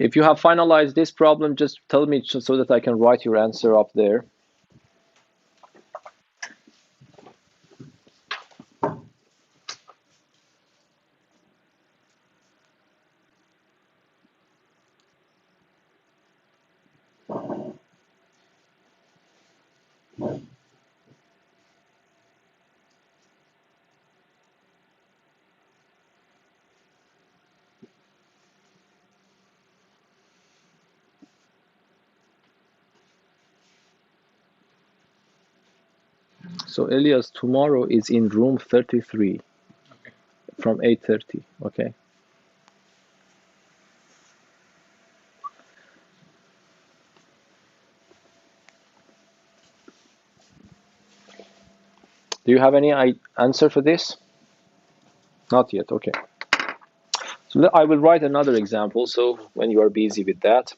If you have finalized this problem, just tell me so that I can write your answer up there. So Elias, tomorrow is in room 33 from 8:30, okay? Do you have any answer for this? Not yet, okay. So I will write another example, so when you are busy with that.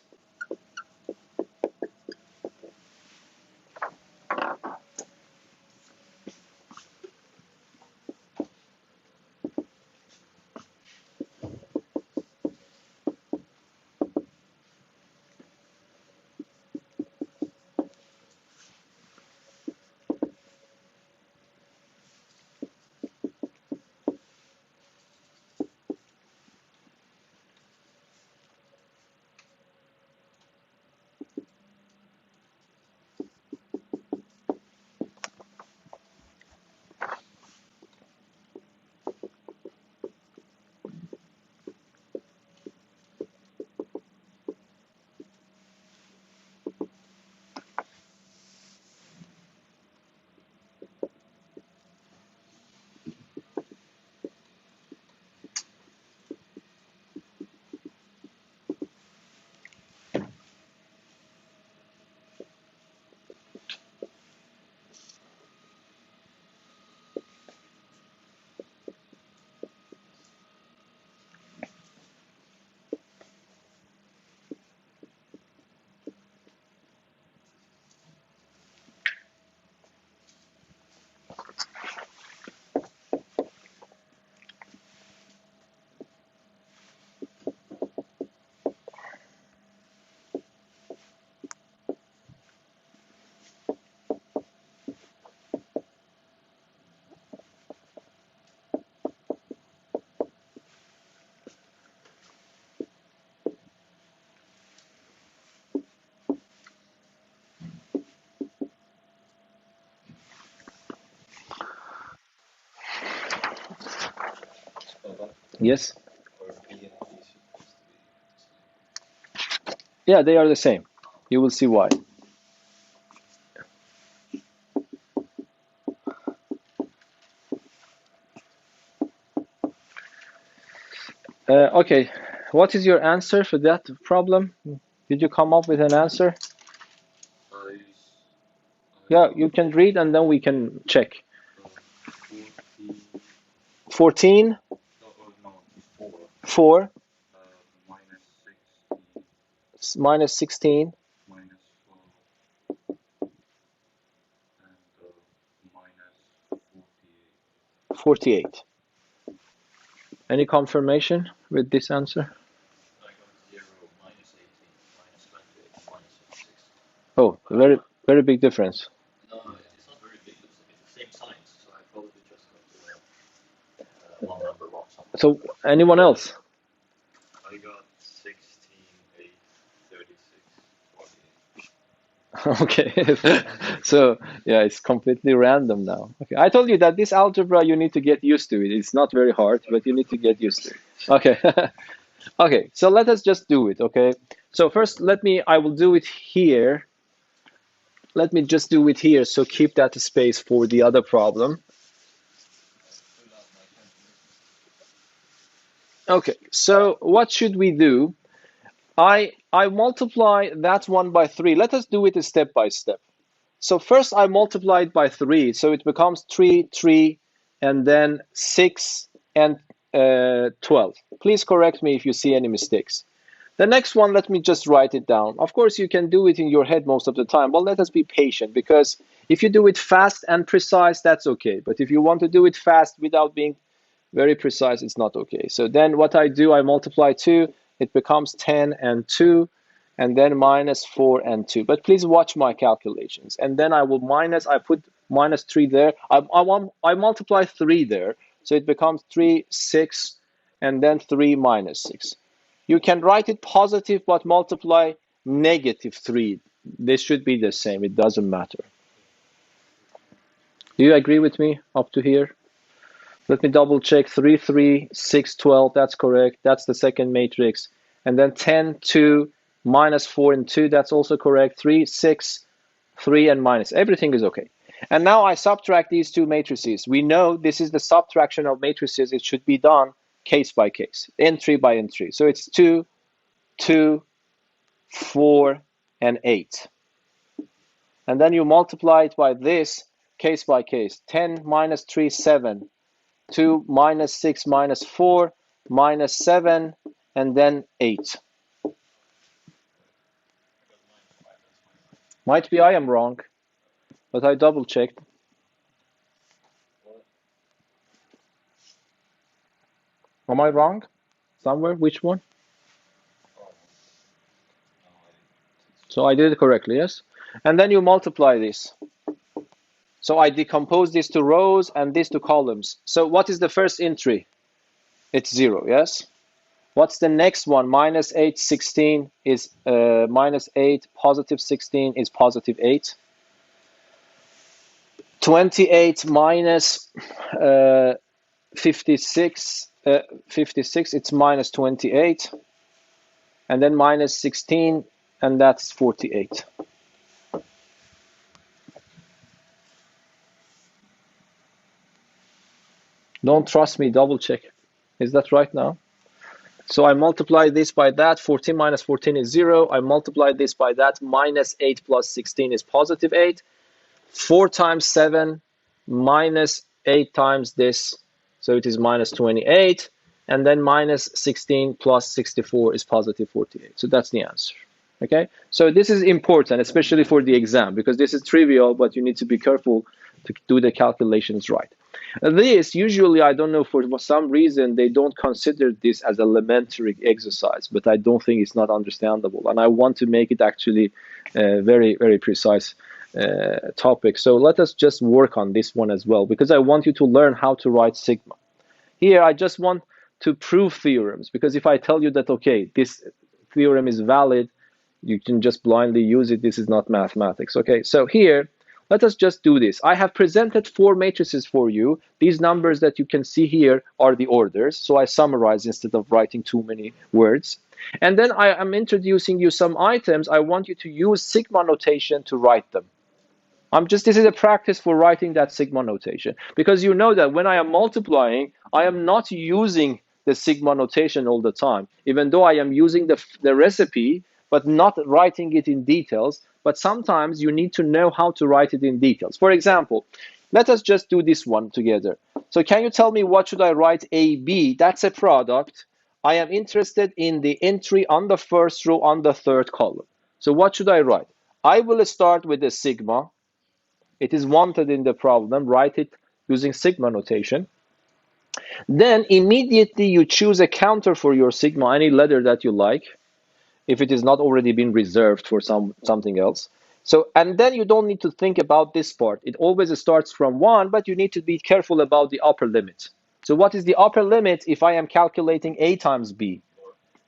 Yes. Or B and D supposed to be. Yeah, they are the same. You will see why. Okay, what is your answer for that problem? Did you come up with an answer? Yeah, you can read and then we can check. 14? No, 4 minus 16 minus 16 minus 12 and minus 48. 48. Any confirmation with this answer? I got 0, minus 18, minus 28, minus 56. Oh, very big difference. No, it's not very big. It's the same signs, so I probably just got one number wrong somewhere. So anyone else? I got 16, 8, 36, 48. Okay, so yeah, it's completely random now. Okay, I told you that this algebra you need to get used to it. It's not very hard, but you need to get used to it. Okay, okay. So let us just do it. Okay. So first, I will do it here. Let me just do it here. So keep that space for the other problem. Okay. So what should we do? I multiply that one by 3. Let us do it step by step. So first I multiply it by 3, so it becomes 3, 3, and then 6 and 12. Please correct me if you see any mistakes. The next one, let me just write it down. Of course, you can do it in your head most of the time, but let us be patient, because if you do it fast and precise, that's okay. But if you want to do it fast without being very precise, it's not okay. So then what I do, I multiply 2, it becomes 10 and 2, and then minus 4 and 2. But please watch my calculations. And then I put minus 3 there. I multiply 3 there, so it becomes 3, 6, and then 3 minus 6. You can write it positive, but multiply negative 3. This should be the same. It doesn't matter. Do you agree with me up to here? Let me double check. 3, 3, 6, 12. That's correct. That's the second matrix. And then 10, 2, minus 4 and 2. That's also correct. 3, 6, 3, and minus. Everything is okay. And now I subtract these two matrices. We know this is the subtraction of matrices. It should be done case by case, entry by entry. So it's 2, 2, 4, and 8. And then you multiply it by this case by case. 10 minus 3, 7. 2 minus 6 minus 4 minus 7 and then 8. Might be I am wrong, but I double checked. Am I wrong? Somewhere? Which one? So I did it correctly, yes? And then you multiply this. So I decompose this to rows and this to columns. So what is the first entry? It's 0, yes? What's the next one? Minus 8, 16 is minus 8, positive 16 is positive 8. 28 minus 56, it's minus 28. And then minus 16, and that's 48. Don't trust me, double check. Is that right now? So I multiply this by that, 14 minus 14 is 0. I multiply this by that, minus 8 plus 16 is positive 8. 4 times 7 minus 8 times this, so it is minus 28. And then minus 16 plus 64 is positive 48. So that's the answer. Okay, so this is important, especially for the exam, because this is trivial, but you need to be careful to do the calculations right. This, usually, I don't know, for some reason, they don't consider this as elementary exercise, but I don't think it's not understandable. And I want to make it actually very, very precise topic. So let us just work on this one as well, because I want you to learn how to write sigma. Here, I just want to prove theorems, because if I tell you that, okay, this theorem is valid, you can just blindly use it. This is not mathematics. Okay, so here, Let us just do this. I have presented 4 matrices for you. These numbers that you can see here are the orders. So I summarize instead of writing too many words. And then I am introducing you some items. I want you to use sigma notation to write them. This is a practice for writing that sigma notation, because you know that when I am multiplying, I am not using the sigma notation all the time, even though I am using the recipe, but not writing it in details. But sometimes you need to know how to write it in details. For example, let us just do this one together. So can you tell me what should I write AB? That's a product. I am interested in the entry on the first row on the third column. So what should I write? I will start with the sigma. It is wanted in the problem. Write it using sigma notation. Then immediately you choose a counter for your sigma, any letter that you like, if it is not already been reserved for something else. So, and then you don't need to think about this part. It always starts from 1, but you need to be careful about the upper limit. So what is the upper limit if I am calculating A times B?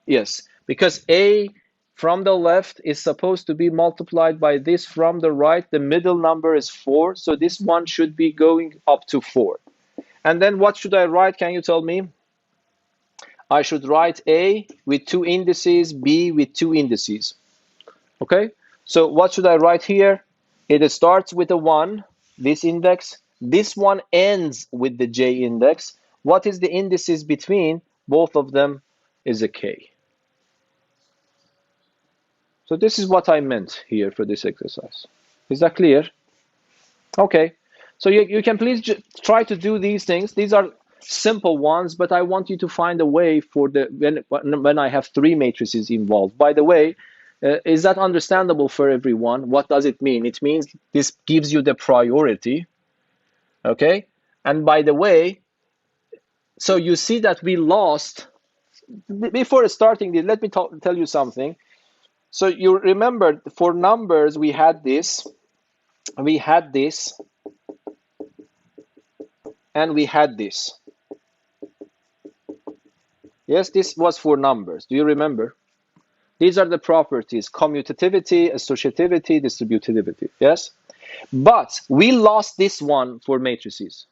Yes, because A from the left is supposed to be multiplied by this from the right. The middle number is 4, so this one should be going up to 4. And then what should I write? Can you tell me? I should write A with 2 indices, B with 2 indices. Okay, so what should I write here? It starts with a 1, this index. This one ends with the J index. What is the indices between? Both of them is a K. So this is what I meant here for this exercise. Is that clear? Okay. So you can please try to do these things. These are simple ones, but I want you to find a way for when I have 3 matrices involved. By the way, is that understandable for everyone? What does it mean? It means this gives you the priority. Okay. And by the way, so you see that we lost. Before starting this, let me tell you something. So you remember for numbers, we had this, and we had this. Yes, this was for numbers. Do you remember? These are the properties: commutativity, associativity, distributivity. Yes? But we lost this one for matrices.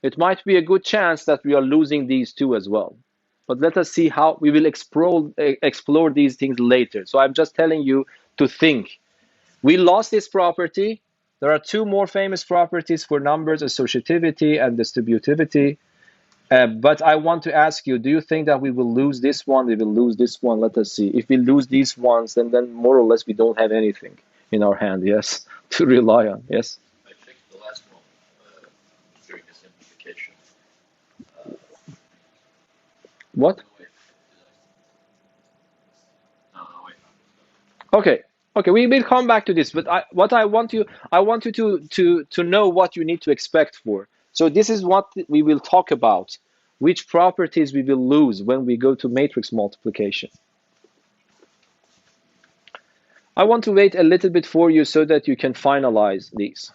It might be a good chance that we are losing these two as well. But let us see how we will explore these things later. So I'm just telling you to think. We lost this property. There are 2 more famous properties for numbers: associativity and distributivity. But I want to ask you, do you think that we will lose this one? We will lose this one. Let us see. If we lose these ones, then more or less we don't have anything in our hand, yes, to rely on, yes? I checked the last one during the simplification. What? No, wait. No, wait. Okay. Okay, we will come back to this, but I want you to know what you need to expect for. So this is what we will talk about, which properties we will lose when we go to matrix multiplication. I want to wait a little bit for you so that you can finalize these.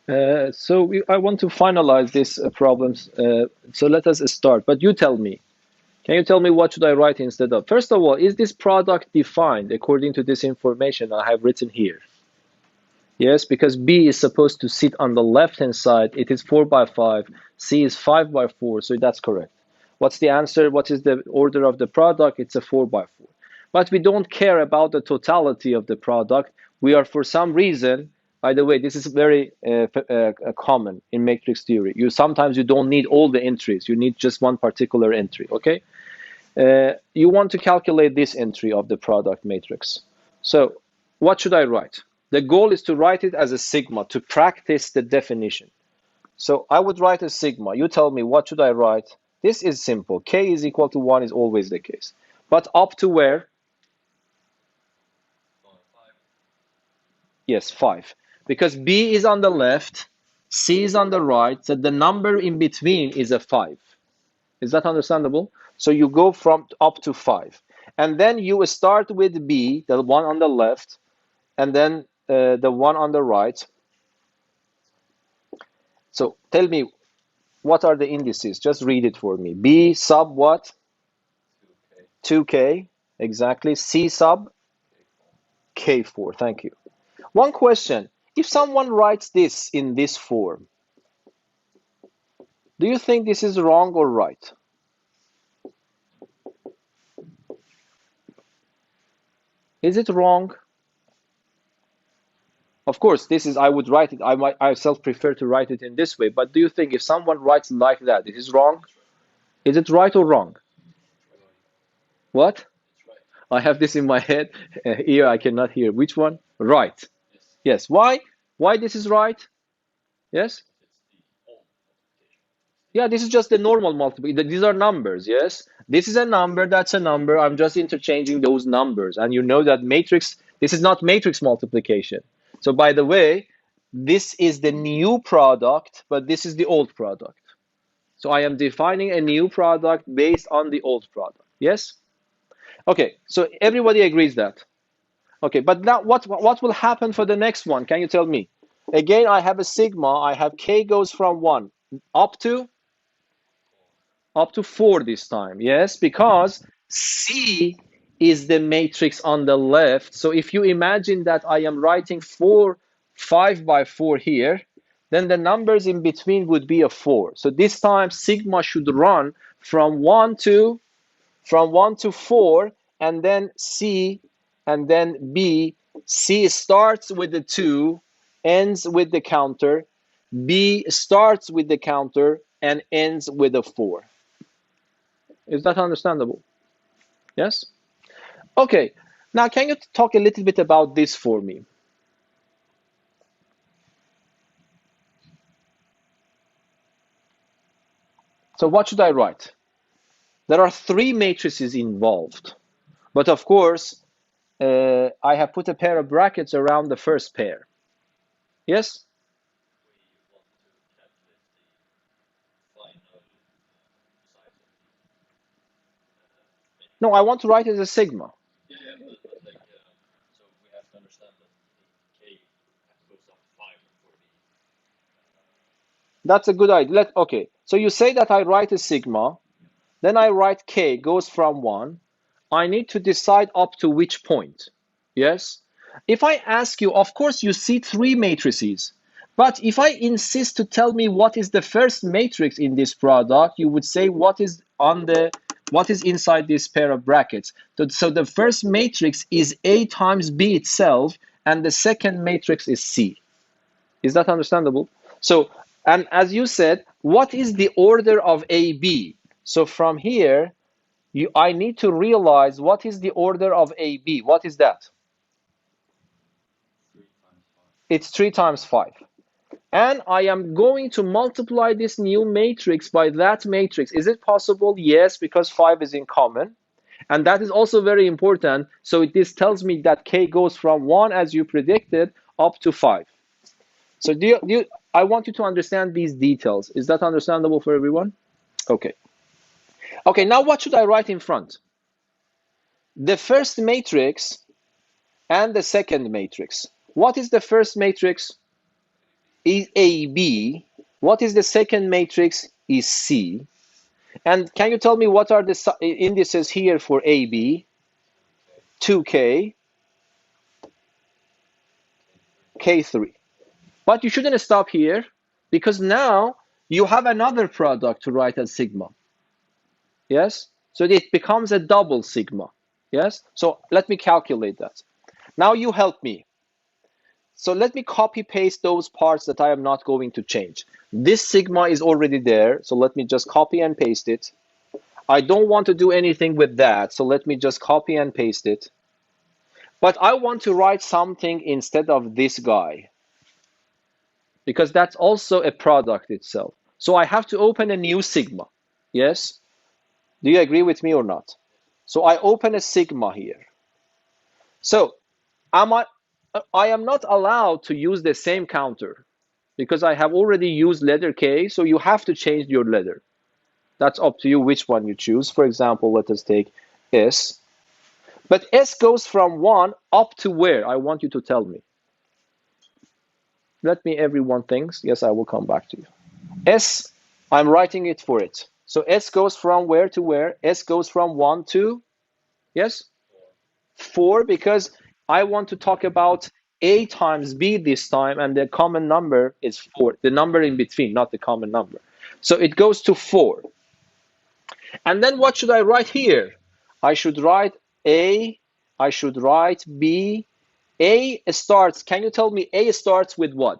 I want to finalize this problems. So let us start. But you tell me. Can you tell me what should I write instead of? First of all, is this product defined according to this information I have written here? Yes, because B is supposed to sit on the left-hand side. It is 4 by 5. C is 5 by 4, so that's correct. What's the answer? What is the order of the product? It's a 4 by 4. But we don't care about the totality of the product. We are, for some reason, by the way, this is very common in matrix theory. Sometimes you don't need all the entries. You need just one particular entry, okay? You want to calculate this entry of the product matrix. So what should I write? The goal is to write it as a sigma, to practice the definition. So I would write a sigma. You tell me, what should I write? This is simple. K is equal to 1 is always the case. But up to where? 5. Yes, 5. Because B is on the left, C is on the right, so the number in between is a 5. Is that understandable? So you go from up to 5. And then you start with B, the one on the left, and then the one on the right. So tell me, what are the indices? Just read it for me. B sub what? 2K. Exactly. C sub? K4. Thank you. One question. If someone writes this in this form, do you think this is wrong or right? Is it wrong? Of course, this is, I would write it, I myself prefer to write it in this way, but do you think if someone writes like that, it is wrong? Is it right or wrong? What? It's right. I have this in my head. Here I cannot hear. Which one? Right. Yes. Yes. Why? Why this is right? Yes? It's the old multiplication. Yeah, this is just the normal multiplication. These are numbers, yes? This is a number, that's a number. I'm just interchanging those numbers. And you know that matrix, this is not matrix multiplication. So by the way, this is the new product, but this is the old product. So I am defining a new product based on the old product. Yes? Okay, so everybody agrees that. Okay, but now what will happen for the next one? Can you tell me? Again, I have a sigma. I have K goes from 1 up to 4 this time. Yes, because C is the matrix on the left. So if you imagine that I am writing 5 by 4 here, then the numbers in between would be a 4. So this time sigma should run from 1 to 4, and then C, and then B. C starts with the 2, ends with the counter. B starts with the counter and ends with a 4. Is that understandable? Yes? Okay. Now, can you talk a little bit about this for me? So what should I write? There are 3 matrices involved. But of course, I have put a pair of brackets around the first pair. Yes? We want to calculate the final size of the matrix. No, I want to write it as a sigma. Yeah, but like, so we have to understand that the K goes up 5 for the. That's a good idea. Okay, so you say that I write a sigma, then I write K goes from 1. I need to decide up to which point. Yes? If I ask you, of course, you see 3 matrices. But if I insist to tell me what is the first matrix in this product, you would say what is inside this pair of brackets. So the first matrix is A times B itself, and the second matrix is C. Is that understandable? So, and as you said, what is the order of AB? So from here, I need to realize what is the order of AB. What is that? 3 times 5. It's 3 times 5. And I am going to multiply this new matrix by that matrix. Is it possible? Yes, because 5 is in common. And that is also very important. So this tells me that K goes from 1, as you predicted, up to 5. So I want you to understand these details. Is that understandable for everyone? Okay. Okay, now what should I write in front? The first matrix and the second matrix. What is the first matrix? is AB. What is the second matrix is C. And can you tell me what are the indices here for AB? 2K, K3. But you shouldn't stop here, because now you have another product to write as sigma. Yes? So it becomes a double sigma. Yes? So let me calculate that. Now you help me. So let me copy paste those parts that I am not going to change. This sigma is already there, so let me just copy and paste it. I don't want to do anything with that, so let me just copy and paste it. But I want to write something instead of this guy, because that's also a product itself. So I have to open a new sigma. Yes? Do you agree with me or not? So I open a sigma here. So I am not allowed to use the same counter, because I have already used letter K, so you have to change your letter. That's up to you which one you choose. For example, let us take S. But S goes from 1 up to where? I want you to tell me. Let me everyone thinks. Yes, I will come back to you. S, I'm writing it for it. So S goes from where to where? S goes from 1 to, yes? 4, because I want to talk about A times B this time, and the common number is 4. The number in between, not the common number. So it goes to 4. And then what should I write here? I should write A, I should write B. A starts, can you tell me A starts with what?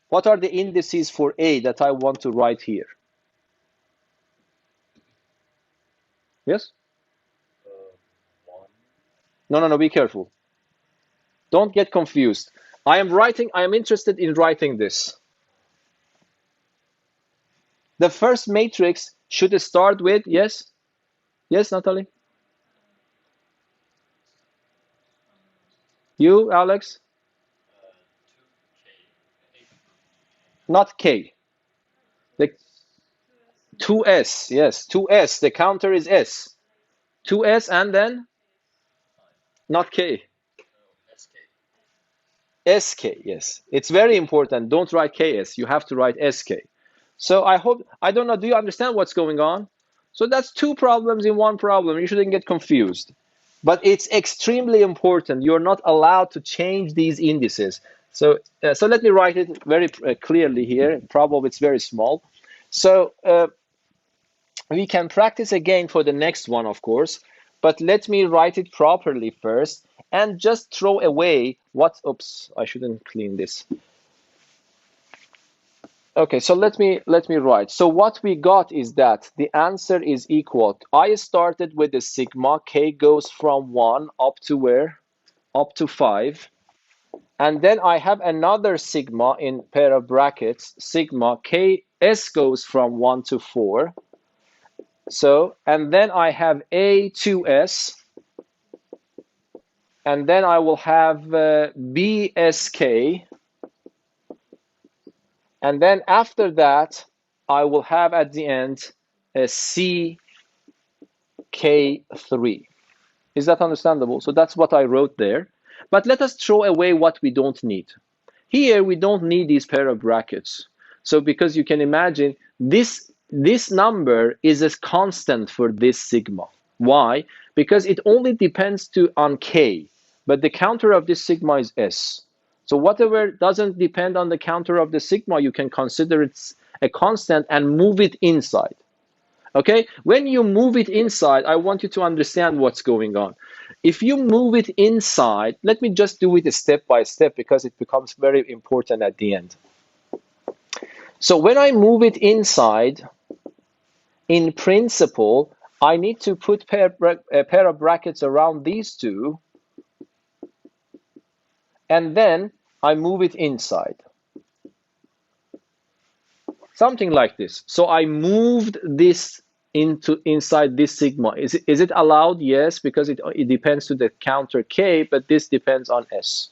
What are the indices for A that I want to write here? Yes? 1. No, be careful. Don't get confused. I am interested in writing this. The first matrix should start with, yes? Yes, Natalie? You, Alex? 2K. Not K. The 2S, yes, 2S. The counter is S. 2S and then? Not K. SK, yes. It's very important. Don't write KS. You have to write SK. So I don't know, do you understand what's going on? So that's two problems in one problem. You shouldn't get confused. But it's extremely important. You're not allowed to change these indices. So let me write it very clearly here. Probably it's very small. So we can practice again for the next one, of course. But let me write it properly first, and just throw away what, oops, I shouldn't clean this. Okay, so let me write. So what we got is that the answer is equal. I started with the sigma. K goes from 1 up to where? Up to 5. And then I have another sigma in pair of brackets. Sigma K S goes from 1 to 4. So, and then I have A to S. And then I will have BSK. And then after that, I will have at the end a CK3. Is that understandable? So that's what I wrote there. But let us throw away what we don't need. Here, we don't need these pair of brackets. So because you can imagine, this number is a constant for this sigma. Why? Because it only depends on K, but the counter of this sigma is S. So whatever doesn't depend on the counter of the sigma, you can consider it a constant and move it inside. Okay? When you move it inside, I want you to understand what's going on. If you move it inside, let me just do it step by step, because it becomes very important at the end. So when I move it inside, in principle, I need to put a pair of brackets around these two, and then I move it inside. Something like this. So I moved this inside this sigma. Is it allowed? Yes, because it depends to the counter K, but this depends on S.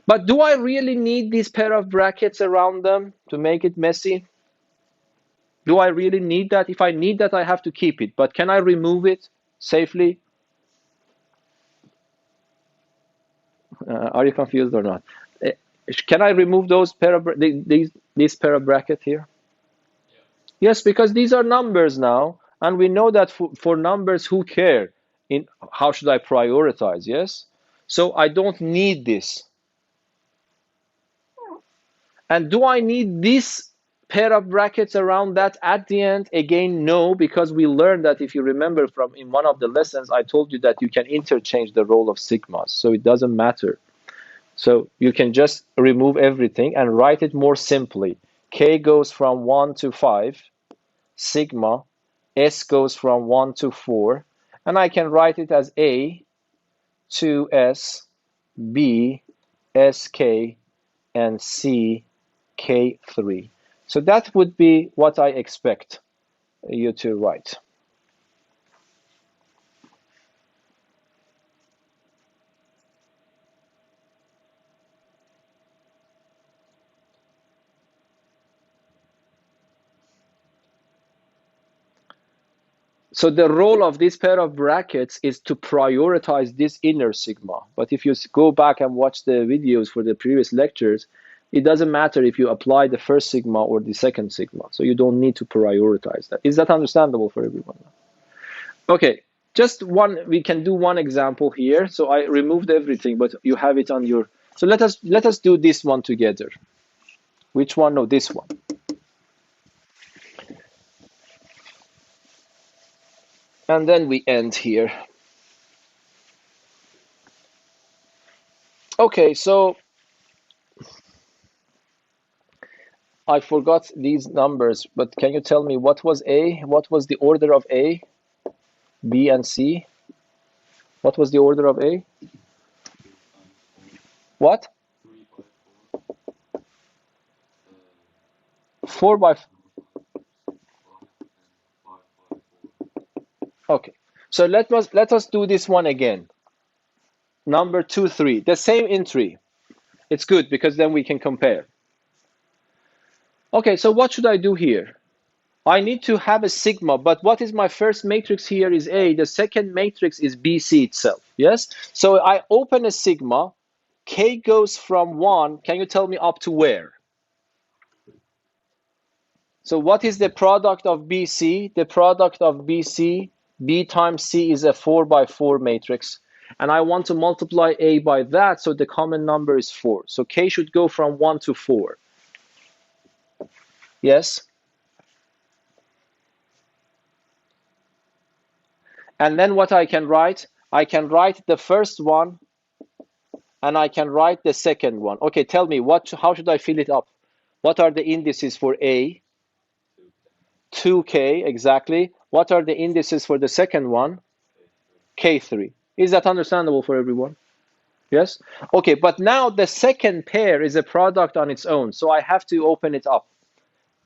But do I really need these pair of brackets around them to make it messy? Do I really need that? If I need that, I have to keep it. But can I remove it safely? Are you confused or not? Can I remove those this pair of bracket here? Yeah. Yes, because these are numbers now, and we know that for numbers, who care in how should I prioritize? Yes, so I don't need this. And do I need this pair of brackets around that at the end? Again, no, because we learned that, if you remember from in one of the lessons, I told you that you can interchange the role of sigmas, so it doesn't matter. So you can just remove everything and write it more simply. K goes from 1 to 5, sigma, S goes from 1 to 4, and I can write it as A, 2S, B, SK, and C, K3. So that would be what I expect you to write. So the role of this pair of brackets is to prioritize this inner sigma. But if you go back and watch the videos for the previous lectures, it doesn't matter if you apply the first sigma or the second sigma. So you don't need to prioritize that. Is that understandable for everyone? Okay, just one, we can do one example here. So I removed everything, but you have it on your, so let us do this one together. Which one? No, this one. And then we end here. Okay, so I forgot these numbers, but can you tell me what was A? What was the order of A, B, and C? What was the order of A? 2 times 4, What? 3 by 4, 4 by, 5 and 5 by 4. okay. So let us do this one again. Number 2, 3, the same in 3. It's good because then we can compare. Okay, so what should I do here? I need to have a sigma, but what is my first matrix here is A. The second matrix is BC itself, yes? So I open a sigma, K goes from 1, can you tell me up to where? So what is the product of BC? The product of BC, B times C is a 4 by 4 matrix. And I want to multiply A by that, so the common number is 4. So K should go from 1 to 4. Yes? And then what I can write? I can write the first one, and I can write the second one. Okay, tell me, how should I fill it up? What are the indices for A? 2K, exactly. What are the indices for the second one? K3. Is that understandable for everyone? Yes? Okay, but now the second pair is a product on its own, so I have to open it up.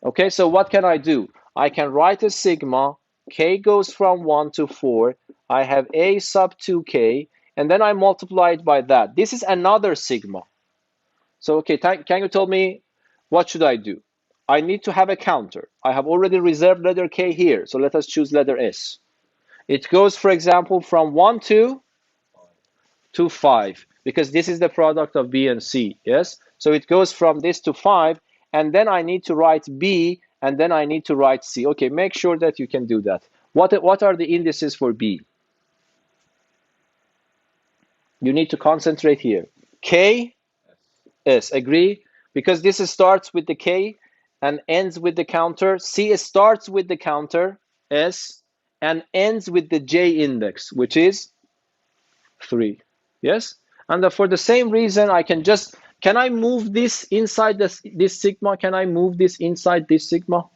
Okay, so what can I do? I can write a sigma, K goes from 1 to 4, I have A sub 2K, and then I multiply it by that. This is another sigma. So, okay, can you tell me what should I do? I need to have a counter. I have already reserved letter K here, so let us choose letter S. It goes, for example, from 1 to 5, because this is the product of B and C, yes? So it goes from this to 5, and then I need to write B, and then I need to write C. Okay, make sure that you can do that. What are the indices for B? You need to concentrate here. K, S, agree? Because this starts with the K and ends with the counter. C starts with the counter, S, and ends with the J index, which is 3. Yes? And for the same reason, I can just, can I move this inside this sigma? Can I move this inside this sigma?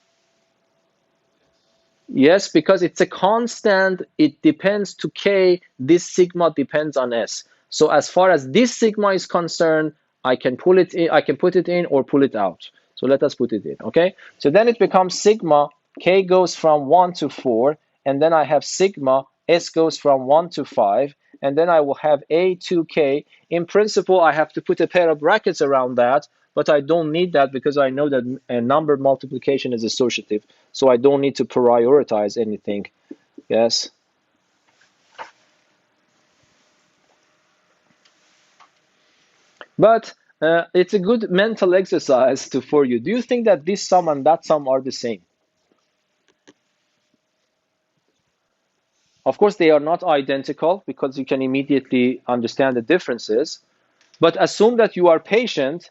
Yes, because it's a constant. It depends to K. This sigma depends on S. So as far as this sigma is concerned, I can pull it in, I can put it in or pull it out. So let us put it in, okay? So then it becomes sigma, K goes from 1 to 4, and then I have sigma, S goes from 1 to 5, and then I will have A to K. In principle, I have to put a pair of brackets around that, but I don't need that because I know that a number multiplication is associative, so I don't need to prioritize anything. Yes? But It's a good mental exercise for you. Do you think that this sum and that sum are the same? Of course, they are not identical because you can immediately understand the differences. But assume that you are patient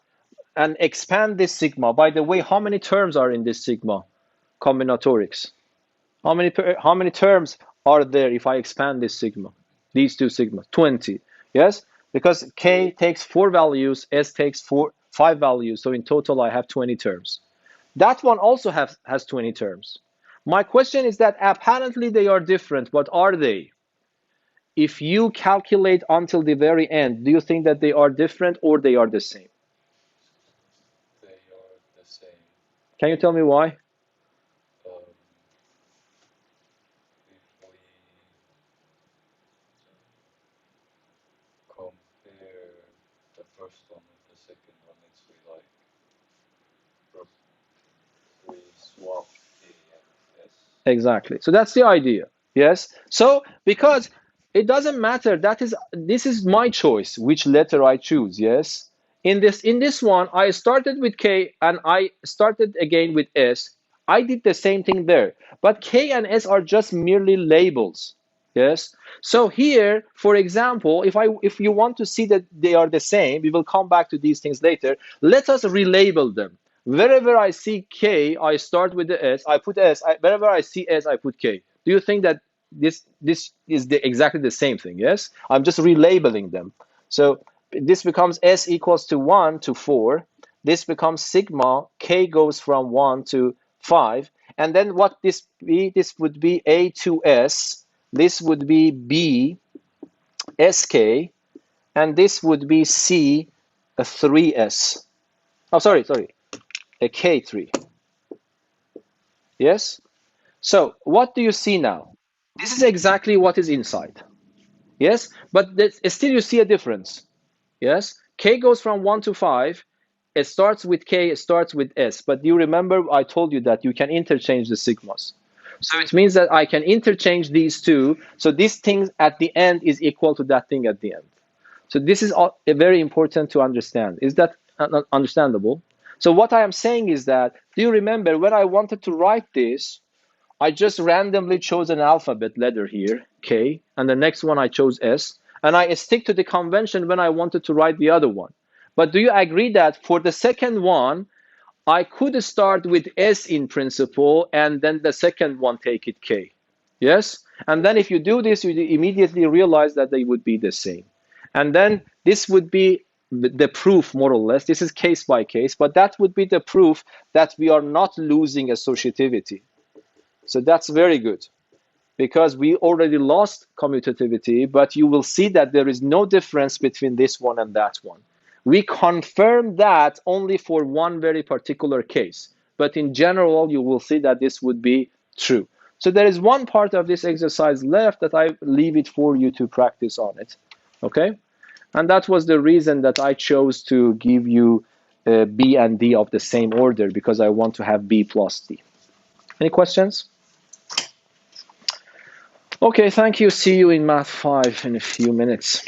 and expand this sigma. By the way, how many terms are in this sigma combinatorics? How many terms are there if I expand this sigma? These two sigmas, 20. Yes, because k takes 4 values, s takes 5 values. So in total, I have 20 terms. That one also has 20 terms. My question is that apparently they are different. What are they? If you calculate until the very end, do you think that they are different or they are the same? They are the same. Can you tell me why? If we compare the first one with the second one, it's we swap A and S. Exactly. So that's the idea. Yes. So because it doesn't matter, this is my choice which letter I choose. Yes. In this one, I started with K and I started again with S. I did the same thing there, but K and S are just merely labels. Yes. So here, for example, if you want to see that they are the same, we will come back to these things later. Let us relabel them. Wherever I see K, I start with the S. I put S. Wherever I see S, I put K. Do you think that this is exactly the same thing? Yes. I'm just relabeling them. So this becomes S equals to 1 to 4. This becomes sigma. K goes from 1 to 5. And then what this be? This would be A to S. This would be B, SK. And this would be C, a 3S. Oh, sorry. A K3. Yes? So what do you see now? This is exactly what is inside. Yes? But still you see a difference. Yes? K goes from 1 to 5. It starts with K, it starts with S. But you remember I told you that you can interchange the sigmas. So it means that I can interchange these two. So this thing at the end is equal to that thing at the end. So this is very important to understand. Is that understandable? So what I am saying is that, do you remember when I wanted to write this, I just randomly chose an alphabet letter here, K, and the next one I chose S, and I stick to the convention when I wanted to write the other one. But do you agree that for the second one, I could start with S in principle, and then the second one take it K? Yes? And then if you do this, you immediately realize that they would be the same. And then this would be the proof, more or less. This is case by case, but that would be the proof that we are not losing associativity. So that's very good, because we already lost commutativity, but you will see that there is no difference between this one and that one. We confirm that only for one very particular case, but in general, you will see that this would be true. So there is one part of this exercise left that I leave it for you to practice on it, okay? And that was the reason that I chose to give you B and D of the same order, because I want to have B plus D. Any questions? Okay, thank you. See you in Math 5 in a few minutes.